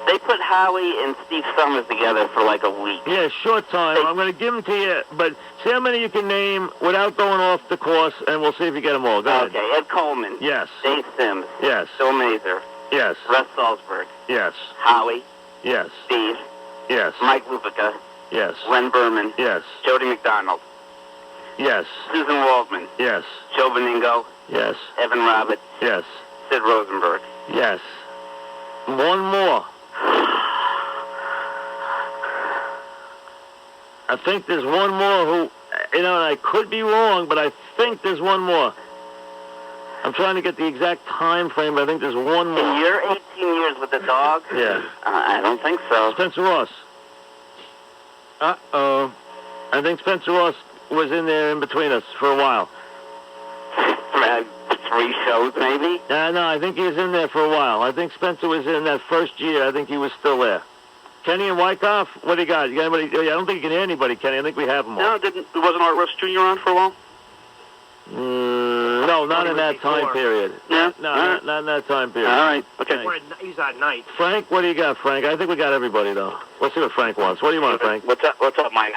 They put Howie and Steve Summers together for like a week. Yeah, short time. I'm going to give them to you, but see how many you can name without going off the course, and we'll see if you get them all. Go ahead. Okay, Ed Coleman. Yes. Dave Sims. Yes. Phil Mazur. Yes. Russ Salzberg. Yes. Howie. Yes. Steve. Yes. Mike Lupica. Yes. Len Berman. Yes. Jody McDonald. Yes. Susan Waldman. Yes. Joe Beningo. Yes. Evan Roberts. Yes. Sid Rosenberg. Yes. One more. I think there's one more who, and I could be wrong, but I think there's one more. I'm trying to get the exact time frame, but I think there's one more. In your 18 years with the dog? Yeah. I don't think so. Spencer Ross. Uh-oh. I think Spencer Ross was in there in between us for a while. 3 shows, maybe? No, I think he was in there for a while. I think Spencer was in that first year. I think he was still there. Kenny and Wyckoff, what do you got? You got anybody? I don't think you can hear anybody, Kenny. I think we have them all. No, wasn't Art Russ Jr. on for a while? No, not in that time period. Yeah? No, not in that time period. All right. Okay. He's at night. Frank, what do you got, Frank? I think we got everybody, though. Let's see what Frank wants. What do you want, Frank? What's up, Mike?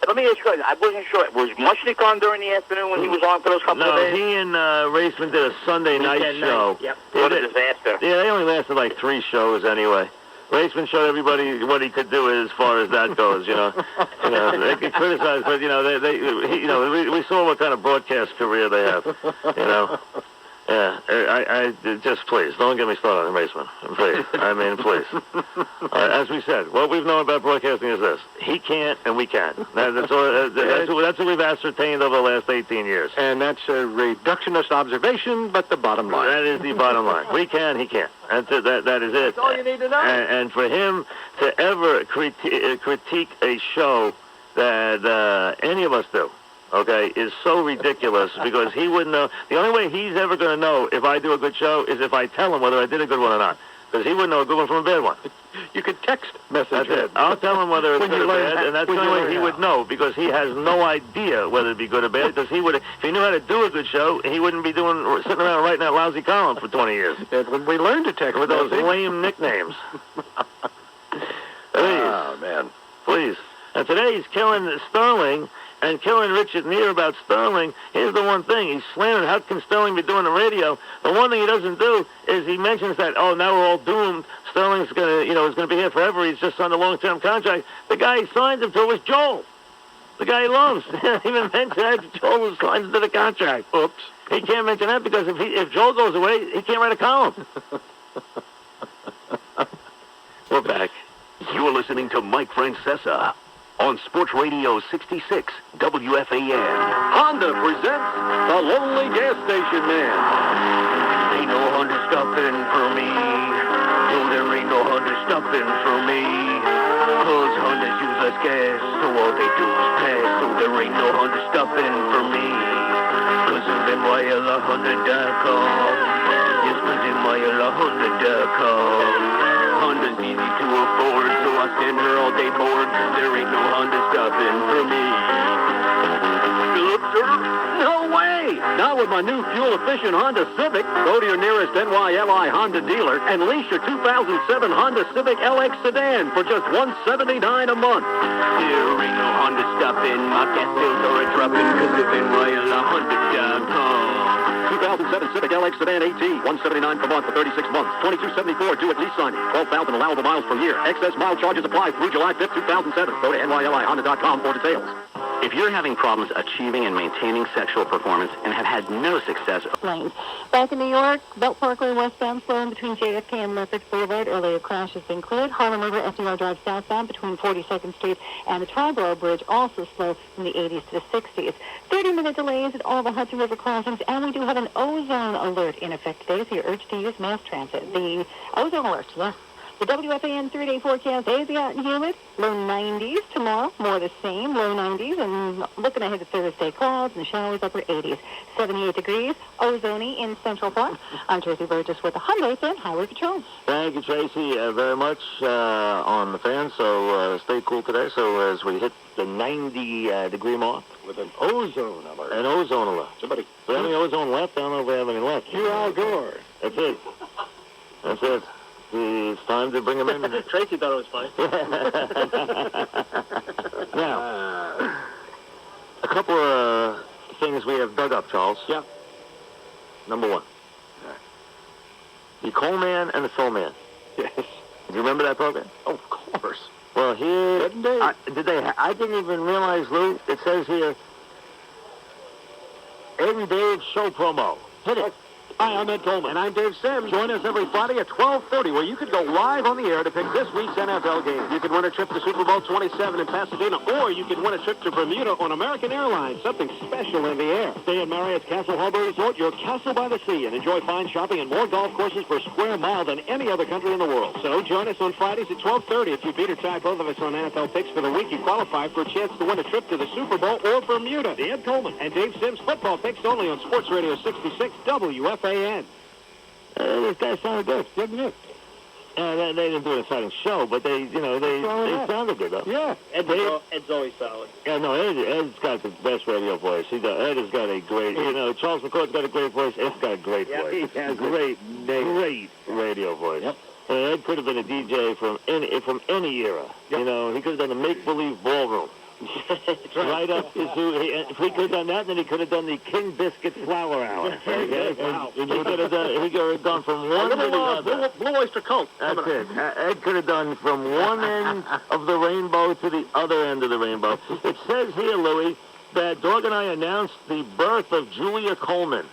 Let me ask you, I wasn't sure. Was Mushnick on during the afternoon when he was on for those couple of days? No, he and Raceman did a Sunday night show. Yep. What a disaster. Yeah, they only lasted like 3 shows anyway. Raceman showed everybody what he could do as far as that goes, you know. They could criticize, but, we saw what kind of broadcast career they have, you know. Yeah, I just please, don't get me started on Raceman. Please. I mean, please. As we said, what we've known about broadcasting is this. He can't and we can. That's what we've ascertained over the last 18 years. And that's a reductionist observation, but the bottom line. That is the bottom line. We can, he can't. That is it. That's all you need to know. And for him to ever critique a show that any of us do, okay, is so ridiculous because he wouldn't know. The only way he's ever going to know if I do a good show is if I tell him whether I did a good one or not. Because he wouldn't know a good one from a bad one. You could text message That's it. I'll tell him whether it's good or bad, and that's the only way he would know because he has no idea whether it'd be good or bad. Because he would, if he knew how to do a good show, he wouldn't be sitting around writing that lousy column for 20 years. When we learned to text with those lame nicknames. Please. Oh, man. Please. And today he's killing Sterling and killing Richard Neer about Sterling. Here's the one thing. He's slandering, how can Sterling be doing the radio? The one thing he doesn't do is he mentions that, oh, now we're all doomed. Sterling's going to, is going to be here forever. He's just signed a long-term contract. The guy he signed him to was Joel. The guy he loves. He didn't even mention that. Joel signs him to the contract. Oops. He can't mention that because if Joel goes away, he can't write a column. We're back. You're listening to Mike Francesa on Sports Radio 66 WFAN. Honda presents The Lonely Gas Station Man. Ain't no Honda stopping for me. No, there ain't no Honda stopping for me. Cause Hondas use less gas, so all they do is pass. So there ain't no Honda stopping for me. Cause of MYLHonda.com. Yes, cause MYLHonda.com. Honda's easy to afford, so I stand here all day bored. There ain't no Honda stopping for me. Philip, sir? No way! Not with my new fuel-efficient Honda Civic. Go to your nearest NYLI Honda dealer and lease your 2007 Honda Civic LX sedan for just $179 a month. There ain't no Honda stopping. My gas bills are a-dropping because of NYLHonda.com. 2007 Civic LX Sedan AT, $179 per month for 36 months, $22.74 due at lease signing, 12,000 allowable miles per year. Excess mile charges apply through July 5th, 2007. Go to NYLIHonda.com for details. If you're having problems achieving and maintaining sexual performance and have had no success... Lanes. Back in New York, Belt Parkway westbound slowing between JFK and Lethbridge Boulevard. Earlier crash has been cleared. Harlem River FDR Drive southbound between 42nd Street and the Triborough Bridge also slow from the 80s to the 60s. 30-minute delays at all the Hudson River crossings, and we do have an ozone alert in effect today, so you're urged to use mass transit. The ozone alert, yes. The WFAN 3-day forecast, hazy out and humid, low 90s tomorrow, more the same, low 90s, and looking ahead to Thursday, clouds and showers, upper 80s, 78 degrees, ozony in Central Park. I'm Tracy Burgess with the Hyundai Fan Highway Patrol. Thank you, Tracy, very much on the fan, so stay cool today. So as we hit the 90-degree mark, With an ozone alert. An ozone alert. Somebody. Is there any ozone left? I don't know if we have any left. You Al Gore. That's it. That's it. It's time to bring him in. Tracy thought it was funny. Now, a couple of things we have dug up, Charles. Yeah. Number one. The Coal Man and the Soul Man. Yes. Do you remember that program? Oh, of course. Well, here... Didn't they? I didn't even realize, Lou, it says here, Ed and Dave show promo. Hit it. Hi, I'm Ed Coleman. And I'm Dave Sims. Join us every Friday at 12:30, where you could go live on the air to pick this week's NFL game. You could win a trip to Super Bowl 27 in Pasadena, or you could win a trip to Bermuda on American Airlines. Something special in the air. Stay at Marriott's Castle Harbor Resort, your castle by the sea, and enjoy fine shopping and more golf courses per square mile than any other country in the world. So join us on Fridays at 12:30. If you beat or tie both of us on NFL picks for the week, you qualify for a chance to win a trip to the Super Bowl or Bermuda. The Ed Coleman and Dave Sims football picks only on Sports Radio 66 WFAN. This guy sounded good, didn't it? They didn't do an exciting show, but they sounded good, though. Yeah. Ed's always solid. Yeah, no, Ed's got the best radio voice. Ed has got a great, Charles McCord's got a great voice. Ed's got a great voice. He has great radio voice. Yep. Ed could have been a DJ from any era. Yep. He could have done the make-believe ballroom. Right up his, if he could have done that, then he could have done the King Biscuit Flower Hour. Okay? Wow. He could have gone from one to the other. Blue Oyster Cult. That's it. Ed could have done from one end of the rainbow to the other end of the rainbow. It says here, Louis, that Dog and I announced the birth of Julia Coleman.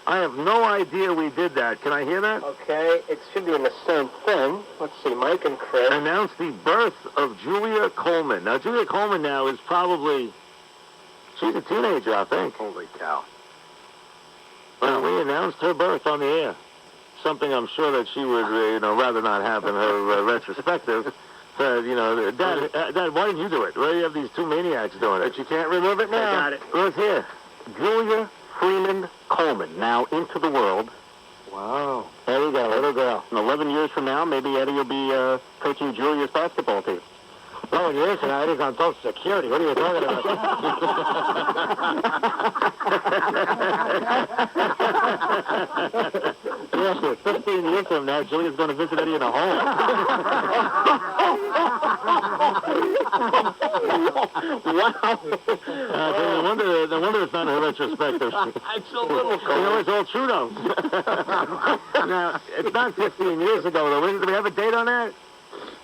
I have no idea we did that. Can I hear that? Okay, it should be in the same thing. Let's see, Mike and Chris. Announced the birth of Julia Coleman. Now, Julia Coleman now is probably, she's a teenager, I think. Holy cow. Well, we announced her birth on the air. Something I'm sure that she would, rather not have in her retrospective. Dad, why didn't you do it? Why do you have these two maniacs doing it? But you can't remove it now. I got it. Let's hear. Julia Freeman Coleman, now into the world. Wow. There you go, little girl. And 11 years from now, maybe Eddie will be coaching Julia's basketball team. 11 years from now, Eddie's on Social Security. What are you talking about? Yeah, 15 years from now, Julia's going to visit Eddie in a home. Wow. No wonder it's not a retrospective. It's a little cold. It's all true, though. Now, it's not 15 years ago, though. Do we have a date on that?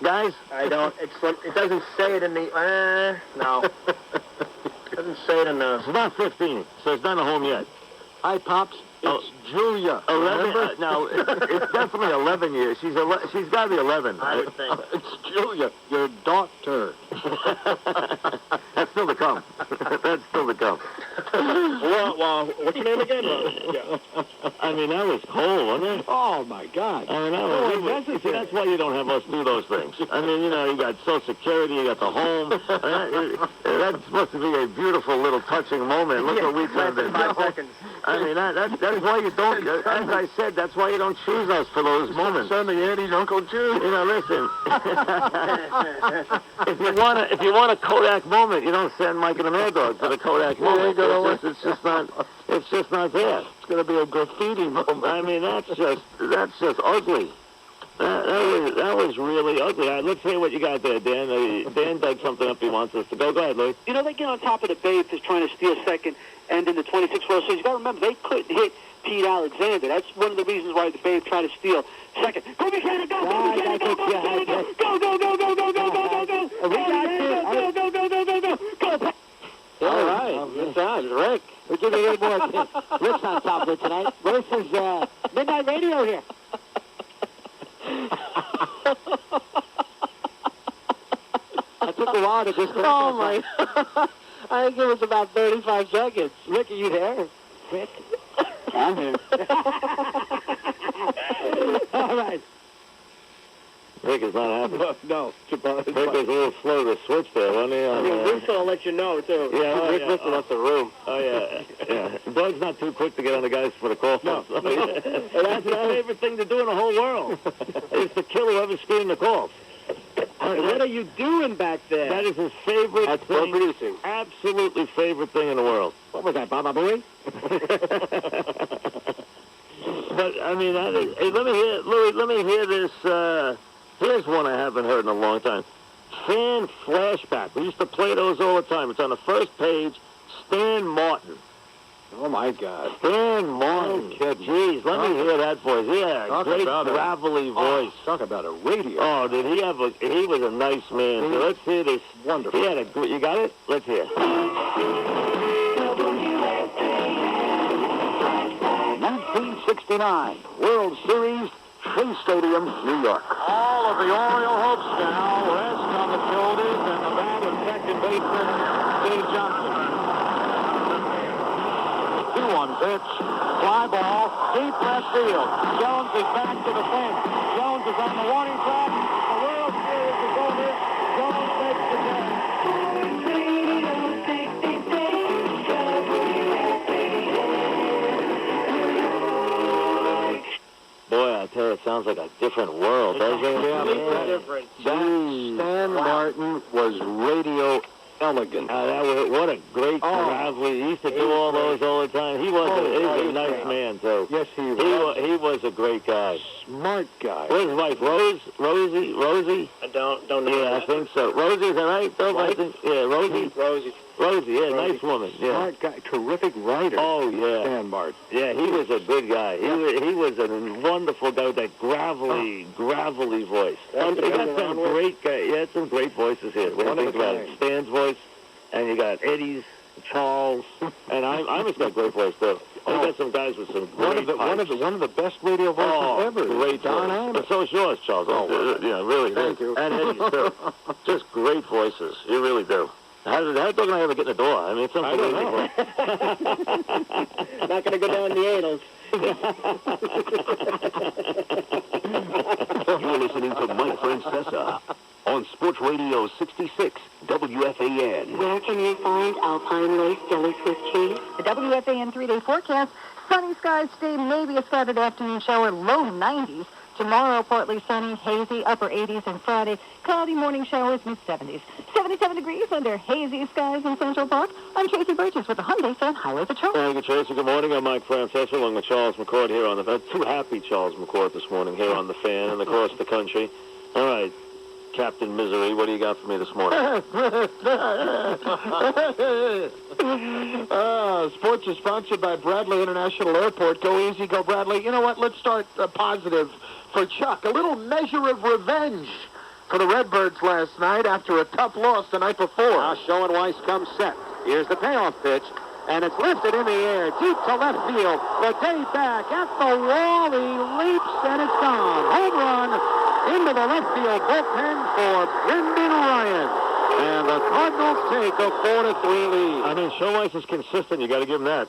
Guys? I don't. It doesn't say it in the. No. It doesn't say it in the. It's not 15, so it's not a home yet. Hi, Pops. It's Julia. 11. No, it's definitely 11 years. She's got to be 11. I would think. It's Julia, your daughter. That's still to come. That's still to come. Well, what's your name again? I mean, that was cold, wasn't it? Oh, my God. I mean, that was, see, that's why you don't have us do those things. I mean, you got Social Security, you got the home. That's supposed to be a beautiful little touching moment. Look what we turned into. 5 seconds. I mean, that's why you don't, as I said, that's why you don't choose us for those moments. Send me Eddie's Uncle Jude. Listen. if you want a Kodak moment, you don't send Mike and the Mad Dog to the Kodak moment. It's just not there. It's going to be a graffiti moment. I mean, that's just ugly. That was really ugly. Let's hear what you got there, Dan. Dan dug something up he wants us to go. Go ahead, Louis. They get on top of the Babes just trying to steal second and in the 26th World Series. You got to remember, they couldn't hit Pete Alexander. That's one of the reasons why the Babes tried to steal second. Go, Buchanan, go, go, Buchanan, go, go, go, go, go, go, go, go, go, go, go, go, go, go, go, go, go, go. All right. Good times, Rick. We'll give you a little more. Rick's on top of it tonight. Versus Midnight Radio here. I took a while to disconnect. Oh, my. I think it was about 35 seconds. Rick, are you there? Rick? I'm here. All right. Rick is not happy. No. Rick was a little slow to switch there, wasn't he? Rick's going to let you know, too. Yeah, Rick lifted up the room. Oh, yeah. Doug's not too quick to get on the guys for the call. No. That's his favorite thing to do in the whole world. Is to kill whoever's screening the calls. What are you doing back there? That is his favorite That's thing. producing. Absolutely favorite thing in the world. What was that, Baba Booey? But, I mean, hey, let me hear, Louis, let me hear this. Here's one I haven't heard in a long time. Fan Flashback. We used to play those all the time. It's on the first page. Stan Martin. Oh, my God. Stan Martin. Jeez, let me hear that voice. Yeah, Talk great about gravelly voice. Talk about a radio. Oh, did he have he was a nice man. So let's hear this. Wonderful. He had you got it? Let's hear. 1969, World Series, Shea Stadium, New York. All of the Oriole hopes now rest on the shoulders and the bat of second baseman Steve Johnson. 2-1 pitch, fly ball, deep left field. Jones is back to the fence. Jones is on the warning track. The World Series is over. Jones makes the catch. Boy, I tell you, it sounds like a different world, doesn't it? Yeah, different. Stan Martin was radio elegant. What a great gravelly. He used to do all those all the time. He was a nice man, too. Yes, he was. He was a great guy. Smart guy. Where's his wife? Rosie? I don't know. Yeah, I think so. Rosie, is that right? I think, yeah, Rosie, yeah, nice woman. Yeah. Smart guy, terrific writer. Oh, yeah. Stan Martin. Yeah, he was a good guy. He was a wonderful guy with that gravelly voice. They got some great guys. Yeah, some great voices here. When you think about it, Stan's voice, and you got Eddie's, Charles, and I just got great voice too. We got some guys with some great one of the best radio voices ever. Great Don. But so is yours, Charles. Yeah, really. Thank you. And Eddie's too. Just great voices. You really do. How did I ever get in the door? I mean, it's unbelievable. Not going to go down the anals. You're listening to Mike Francesa on Sports Radio 66 WFAN. Where can you find Alpine Lace Jelly Swiss cheese? The WFAN 3-day forecast, sunny skies today, maybe a scattered afternoon shower, low 90s. Tomorrow, partly sunny, hazy, upper 80s, and Friday, cloudy morning showers, mid-70s. 77 degrees under hazy skies in Central Park. I'm Tracy Burgess with the Hyundai Fan Highway Patrol. Thank you, Tracy. Good morning. I'm Mike Francesa along with Charles McCord here on the too happy Charles McCord this morning here on the Fan and across the country. All right, Captain Misery, what do you got for me this morning? Sports is sponsored by Bradley International Airport. Go easy, go Bradley. You know what? Let's start positive for Chuck. A little measure of revenge for the Redbirds last night after a tough loss the night before. Now Schoenweiss comes set. Here's the payoff pitch, and it's lifted in the air, deep to left field. The day back at the wall, he leaps, and it's gone. Home run into the left field bullpen for Brendan Ryan. And the Cardinals take a 4-3 lead. I mean, Schoenweiss is consistent. You got to give him that.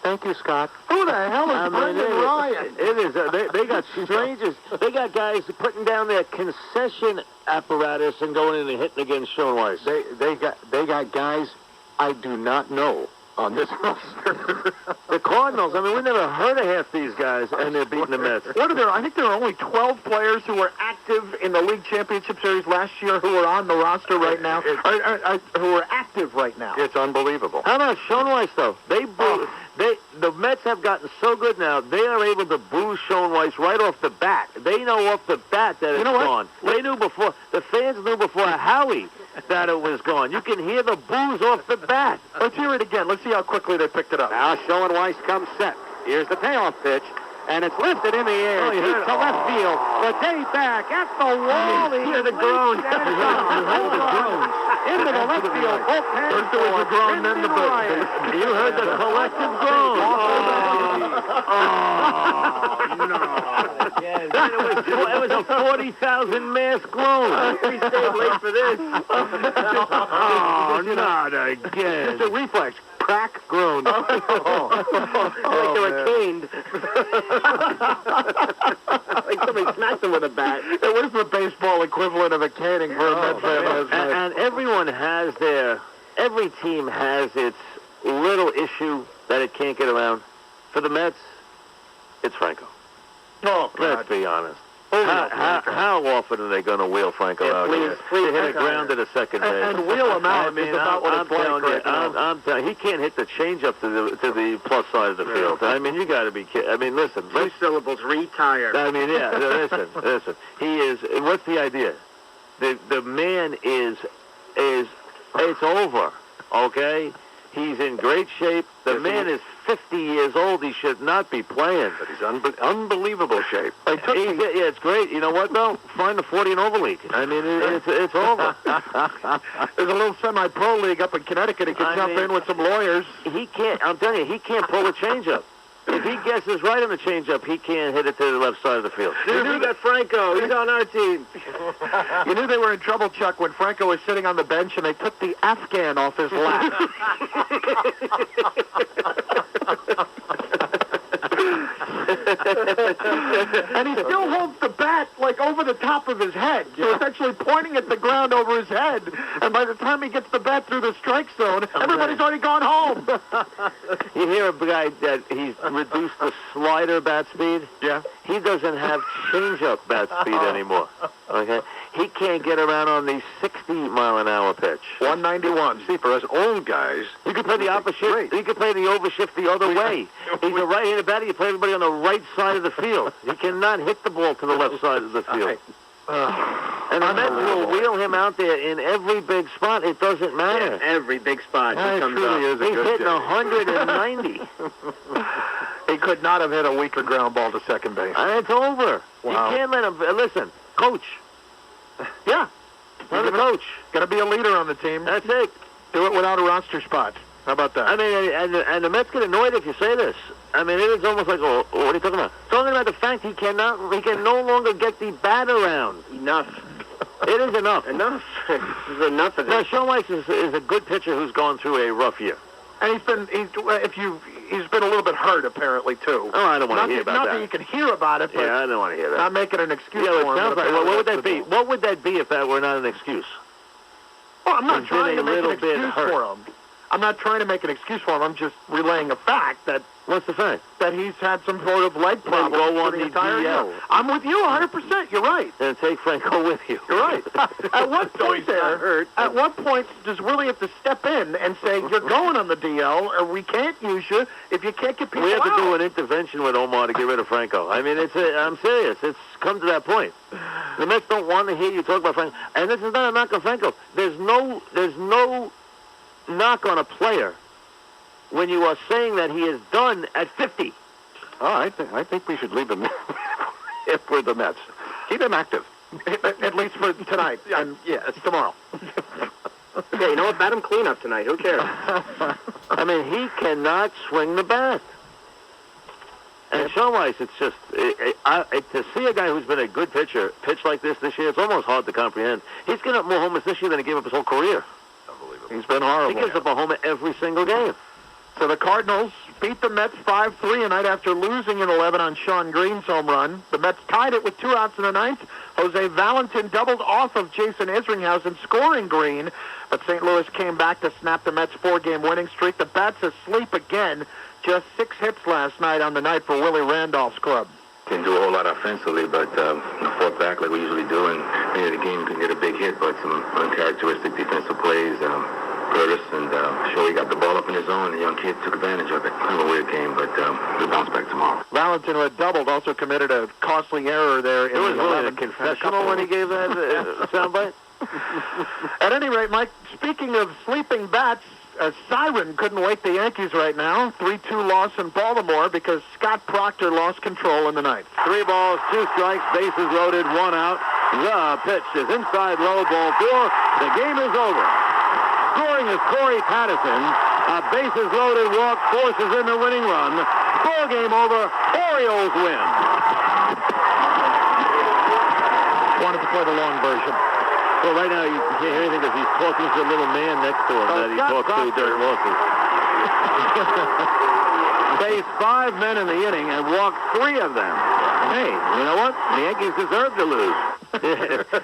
Thank you, Scott. Who the hell is Brendan Ryan? It is. They got strangers. They got guys putting down their concession apparatus and going in and hitting against Schoenweiss. They got guys I do not know on this roster. The Cardinals, I mean, we never heard of half these guys, and they're beating the Mets. What are there? I think there are only 12 players who were active in the League Championship Series last year who are on the roster right now, who are active right now. It's unbelievable. How about Schoenweiss, though? The Mets have gotten so good now, they are able to boo Schoenweiss right off the bat. They know off the bat that it's gone. They knew before, the fans knew before Howie that it was gone. You can hear the boos off the bat. Let's hear it again. Let's see how quickly they picked it up. Now Schoenweiss comes set. Here's the payoff pitch, and it's lifted in the air, deep to left field. The day back at the wall. You hear the groan. Into the left field bullpen. First there was a groan, then the bullpen. You heard the collective groan. It was a 40,000 mass groan. We stayed late for this. Not again. It's a reflex. Crack groan. Like they were caned. Like somebody smacked them with a bat. What is the baseball equivalent of a caning for a Mets fan? And everyone has every team has its little issue that it can't get around. For the Mets, it's Franco. Oh, God. Let's be honest. How often are they going to wheel Franco out here? They hit a ground at a second base. And wheel him out is about what it's like right now. I'm telling you, he can't hit the changeup to the plus side of the field. I mean, you got to be kidding. I mean, listen. 2 syllables, retired. I mean, yeah, listen. He is, what's the idea? The man is, it's over, okay? He's in great shape. The man is 50 years old. He should not be playing. But he's unbelievable shape. Yeah, it's great. You know what, though? Find the 40 and over league. I mean, it's over. There's a little semi-pro league up in Connecticut. He can jump in with some lawyers. He can't. I'm telling you, he can't pull a changeup. If he guesses right on the changeup, he can't hit it to the left side of the field. Dude, we got Franco. He's on our team. You knew they were in trouble, Chuck, when Franco was sitting on the bench and they took the Afghan off his lap. And he still holds the bat, like, over the top of his head. So it's actually pointing at the ground over his head. And by the time he gets the bat through the strike zone, everybody's already gone home. You hear a guy that he's reduced the slider bat speed? Yeah. He doesn't have change-up bat speed anymore. Okay? He can't get around on the 60-mile-an-hour pitch. 191. See, for us old guys, you could play the opposite. You could play the overshift the other way. He's a right-handed batter. You play everybody on the right side of the field. He cannot hit the ball to the left side of the field. And the Mets will wheel him out there in every big spot. It doesn't matter. Every big spot. He comes up. He's hitting 190. He could not have hit a weaker ground ball to second base. And it's over. Wow. You can't let him. Listen, coach. Yeah. I'm the coach. Got to be a leader on the team. That's it. Do it without a roster spot. How about that? I mean, and the Mets get annoyed if you say this. I mean, it is almost like, oh, what are you talking about? Talking about the fact he can no longer get the bat around. Enough. It is enough. Enough. There's enough of Now, this. Sean Weiss is a good pitcher who's gone through a rough year. And he's been a little bit hurt, apparently, too. Oh, I don't want to hear about Not that. that you can hear about it, but Yeah, I don't want to hear that. not making an excuse Yeah, for it him. sounds but like, well, what would that apparently be? What would that be if that were not an excuse? Well, I'm not He's trying been to a make an little bit excuse hurt. for him. I'm not trying to make an excuse for him. I'm just relaying a fact that... What's the fact? That he's had some sort of leg problem go on for the the entire DL. year. I'm with you 100%. You're right. And take Franco with you. You're right. At what point At what point does Willie have to step in and say, you're going on the DL, or we can't use you if you can't get people We have to out? do an intervention with Omar to get rid of Franco. I mean, I'm serious. It's come to that point. The Mets don't want to hear you talk about Franco. And this is not a knock on Franco. There's no knock on a player when you are saying that he is done at 50. Oh, I think we should leave him if we're the Mets. Keep him active. At least for tonight. And it's tomorrow. Yeah, you know what? Bat him clean up tonight. Who cares? I mean, he cannot swing the bat. And Sean Weiss, it's just, to see a guy who's been a good pitcher pitch like this year, it's almost hard to comprehend. He's given up more homers this year than he gave up his whole career. Unbelievable. He's been horrible. He gives up a homer every single game. So the Cardinals beat the Mets 5-3 a night after losing in 11 on Sean Green's home run. The Mets tied it with 2 outs in the ninth. Jose Valentin doubled off of Jason Isringhausen, scoring Green, but St. Louis came back to snap the Mets' 4-game winning streak. The Bats asleep again. Just 6 hits last night on the night for Willie Randolph's club. Didn't do a whole lot offensively, but fought back like we usually do, and maybe the game couldn't get a big hit, but some uncharacteristic defensive plays. Curtis and Shoei got the ball up in his zone, and the young kid took advantage of it. Kind of a weird game, but we'll bounce back tomorrow. Valentin, who had doubled, also committed a costly error there. It was really a confessional when he gave that soundbite. At any rate, Mike, speaking of sleeping bats, a siren couldn't wake the Yankees right now. 3-2 loss in Baltimore because Scott Proctor lost control in the ninth. 3 balls, 2 strikes, bases loaded, 1 out. The pitch is inside low, ball 4. The game is over. Scoring is Corey Patterson. A bases loaded walk forces in the winning run. Ball game over. Orioles win. Wanted to play the long version. Well, right now you can't hear anything because he's talking to a little man next to him that he talks to during losses. Faced 5 men in the inning and walked 3 of them. Hey, you know what? The Yankees deserve to lose.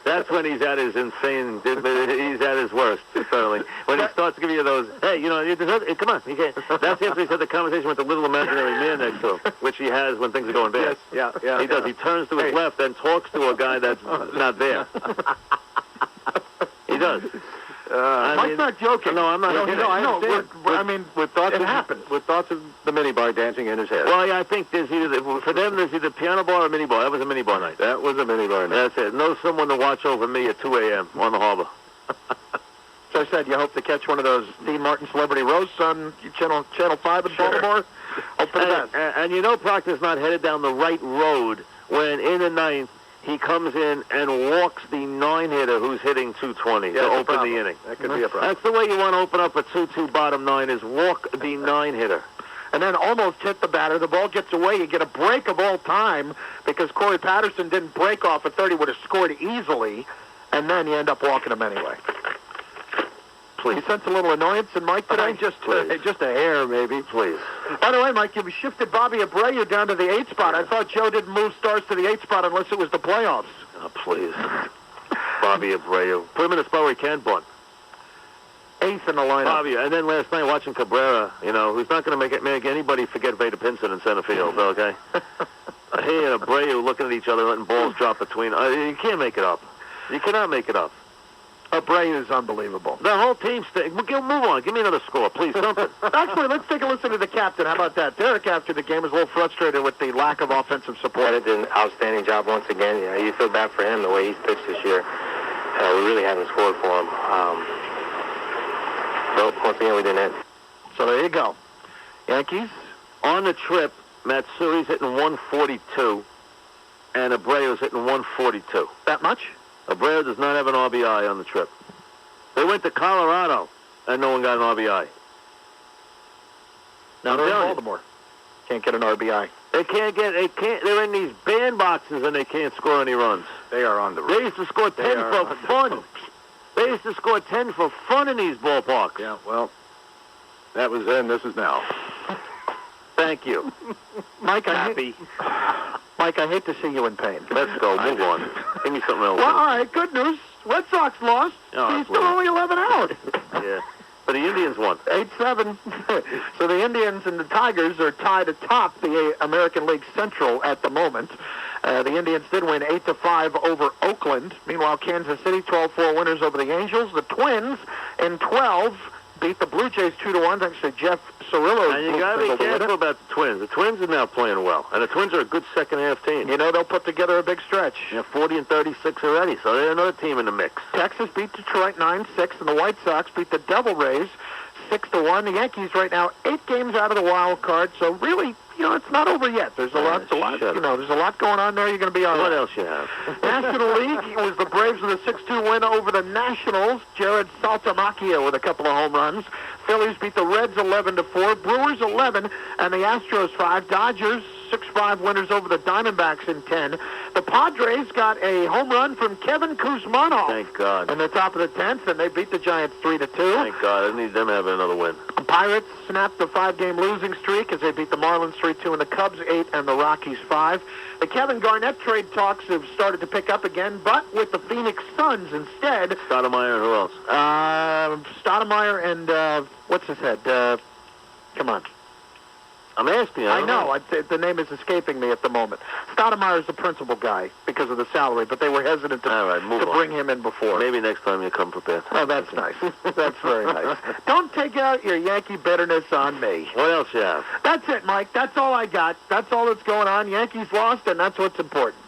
That's when he's at his insane, he's at his worst, certainly. When he starts giving you those, hey, you know, you deserve it. Come on. You can't. That's after he's had the conversation with the little imaginary man next to him, which he has when things are going bad. Yes, yeah. He does. He turns to his left and talks to a guy that's not there. He does. Mike's not joking. No, I'm not joking. I mean, with thoughts it happens. With thoughts of the minibar dancing in his head. Well, yeah, I think there's either piano bar or mini bar. That was a mini bar night. That was a minibar night. That's it. No someone to watch over me at 2 a.m. on the harbor. So I said, you hope to catch one of those Dean Martin celebrity roasts on Channel 5 in Baltimore. Hope for the best. And you know Proctor's not headed down the right road when in the ninth he comes in and walks the 9-hitter who's hitting 220 to open the inning. That could be a problem. That's the way you want to open up a 2-2 bottom 9 is walk the 9-hitter. And then almost hit the batter. The ball gets away. You get a break of all time because Corey Patterson didn't break off a 30, would have scored easily, and then you end up walking him anyway. Please. You sense a little annoyance in Mike today? Just a hair, maybe. Please. By the way, Mike, you've shifted Bobby Abreu down to the 8 spot. I thought Joe didn't move Stars to the 8 spot unless it was the playoffs. Oh, please. Bobby Abreu. Put him in the spot where he can bunt. 8th in the lineup. Bobby, and then last night watching Cabrera, who's not going to make anybody forget Veda Pinson in center field, okay? He and Abreu looking at each other, letting balls drop between. You can't make it up. You cannot make it up. Abreu is unbelievable. The whole team, move on. Give me another score, please, something. Actually, let's take a listen to the captain. How about that? Derek, after the game, was a little frustrated with the lack of offensive support. He did an outstanding job once again. You feel bad for him the way he's pitched this year. We really haven't scored for him. So, once again, we didn't hit. So there you go. Yankees. On the trip, Matsui's hitting 142, and Abreu's hitting 142. That much? Abreu does not have an RBI on the trip. They went to Colorado, and no one got an RBI. Now they're in Baltimore. Can't get an RBI. They're in these bandboxes, and they can't score any runs. They are on the road. They used to score 10 for fun. They used to score 10 for fun in these ballparks. Yeah, well, that was then. This is now. Thank you. Mike, Mike, I hate to see you in pain. Let's go. Move on. Give me something else. Well, all right. Good news. Red Sox lost. He's still only 11 out. Yeah. But the Indians won. 8-7. So the Indians and the Tigers are tied atop the American League Central at the moment. The Indians did win 8-5 over Oakland. Meanwhile, Kansas City 12-4 winners over the Angels. The Twins in 12 beat the Blue Jays 2-1. Thanks to Jeff Cirillo. And you got to be careful about the Twins. The Twins are now playing well, and the Twins are a good second-half team. They'll put together a big stretch. 40 and 36 already, so they're another team in the mix. Texas beat Detroit 9-6, and the White Sox beat the Devil Rays 6-1. The Yankees right now 8 games out of the wild card, so really, it's not over yet. There's a lot, there's a lot going on there. You're going to be all right. What else you have? National League, it was the Braves with a 6-2 win over the Nationals. Jared Saltamacchia with a couple of home runs. Phillies beat the Reds 11-4. Brewers 11, and the Astros 5. Dodgers 6-5 winners over the Diamondbacks in 10. The Padres got a home run from Kevin Kuzmanov. Thank God. In the top of the 10th, and they beat the Giants 3-2. Thank God. I need them having another win. The Pirates snapped the 5-game losing streak as they beat the Marlins 3-2 and the Cubs 8 and the Rockies 5. The Kevin Garnett trade talks have started to pick up again, but with the Phoenix Suns instead. Stoudemire and who else? Stoudemire and what's his head? Come on. I'm asking you. I know. The name is escaping me at the moment. Stoudemire is the principal guy because of the salary, but they were hesitant to bring him in before. Maybe next time you come prepared. Oh, that's nice. That's very nice. Don't take out your Yankee bitterness on me. What else you have? That's it, Mike. That's all I got. That's all that's going on. Yankees lost, and that's what's important.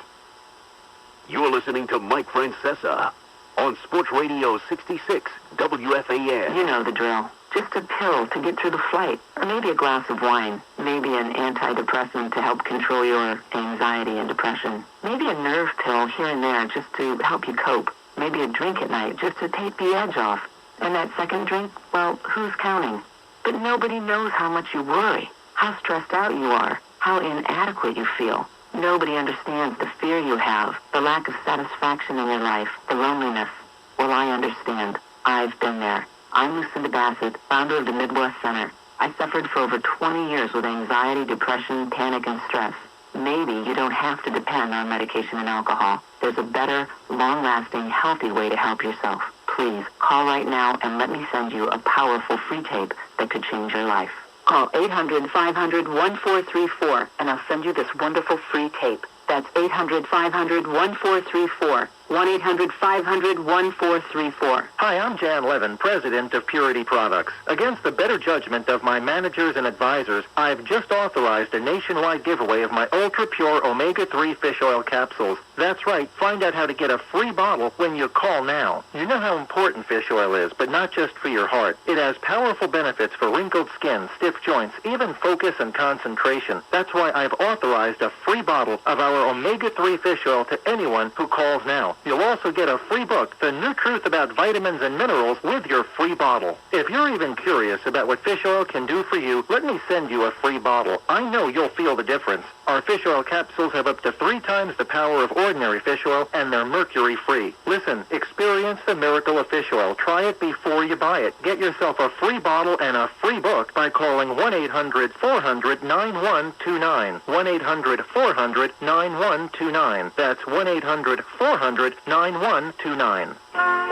You're listening to Mike Francesa on Sports Radio 66 WFAN. You know the drill. Just a pill to get through the flight, or maybe a glass of wine, maybe an antidepressant to help control your anxiety and depression, maybe a nerve pill here and there just to help you cope, maybe a drink at night just to take the edge off. And that second drink, well, who's counting? But nobody knows how much you worry, how stressed out you are, how inadequate you feel. Nobody understands the fear you have, the lack of satisfaction in your life, the loneliness. Well, I understand. I've been there. I'm Lucinda Bassett, founder of the Midwest Center. I suffered for over 20 years with anxiety, depression, panic, and stress. Maybe you don't have to depend on medication and alcohol. There's a better, long-lasting, healthy way to help yourself. Please, call right now and let me send you a powerful free tape that could change your life. Call 800-500-1434, and I'll send you this wonderful free tape. That's 800-500-1434. 1-800-500-1434. Hi, I'm Jan Levin, president of Purity Products. Against the better judgment of my managers and advisors, I've just authorized a nationwide giveaway of my ultra-pure omega-3 fish oil capsules. That's right. Find out how to get a free bottle when you call now. You know how important fish oil is, but not just for your heart. It has powerful benefits for wrinkled skin, stiff joints, even focus and concentration. That's why I've authorized a free bottle of our omega-3 fish oil to anyone who calls now. You'll also get a free book, The New Truth About Vitamins and Minerals, with your free bottle. If you're even curious about what fish oil can do for you, let me send you a free bottle. I know you'll feel the difference. Our fish oil capsules have up to 3 times the power of ordinary fish oil, and they're mercury-free. Listen, experience the miracle of fish oil. Try it before you buy try it. Get yourself a free bottle and a free book by calling 1-800-400-9129. 1-800-400-9129. That's 1-800-400-9129.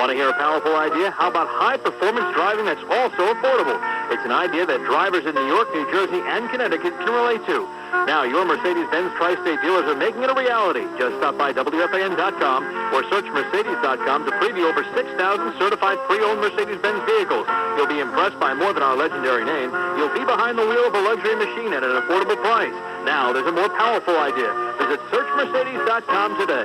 Want to hear a powerful idea? How about high-performance driving that's also affordable? It's an idea that drivers in New York, New Jersey, and Connecticut can relate to. Now, your Mercedes-Benz Tri-State dealers are making it a reality. Just stop by WFAN.com or search Mercedes.com to preview over 6,000 certified pre-owned Mercedes-Benz vehicles. You'll be impressed by more than our legendary name. You'll be behind the wheel of a luxury machine at an affordable price. Now, there's a more powerful idea. Visit searchmercedes.com today.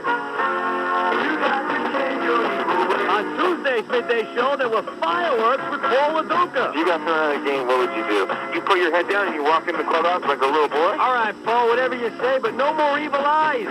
On Tuesday's midday show, there were fireworks with Paul LaDuca. If you got thrown out of the game, what would you do? You put your head down and you walk in the clubhouse like a little boy? All right, Paul, whatever you say, but no more evil eyes.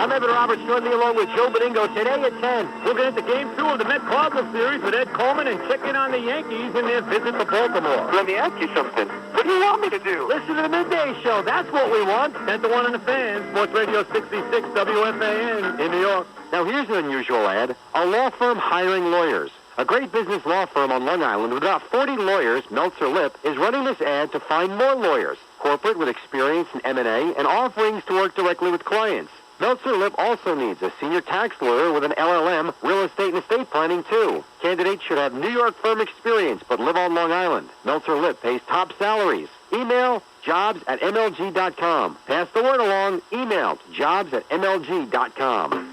I'm Evan Roberts, joining me along with Joe Bedingo today at 10. We'll get into Game 2 of the Met-Cardinal series with Ed Coleman and check in on the Yankees in their visit to Baltimore. Let me ask you something. What do you want me to do? Listen to the midday show. That's what we want. 10 to 1 on the Fan, Sports Radio 66 WFAN in New York. Now here's an unusual ad. A law firm hiring lawyers. A great business law firm on Long Island with about 40 lawyers, Meltzer Lip, is running this ad to find more lawyers. Corporate with experience in M&A and offerings to work directly with clients. Meltzer Lip also needs a senior tax lawyer with an LLM, real estate and estate planning too. Candidates should have New York firm experience but live on Long Island. Meltzer Lip pays top salaries. Email jobs@mlg.com. Pass the word along. Email jobs@mlg.com.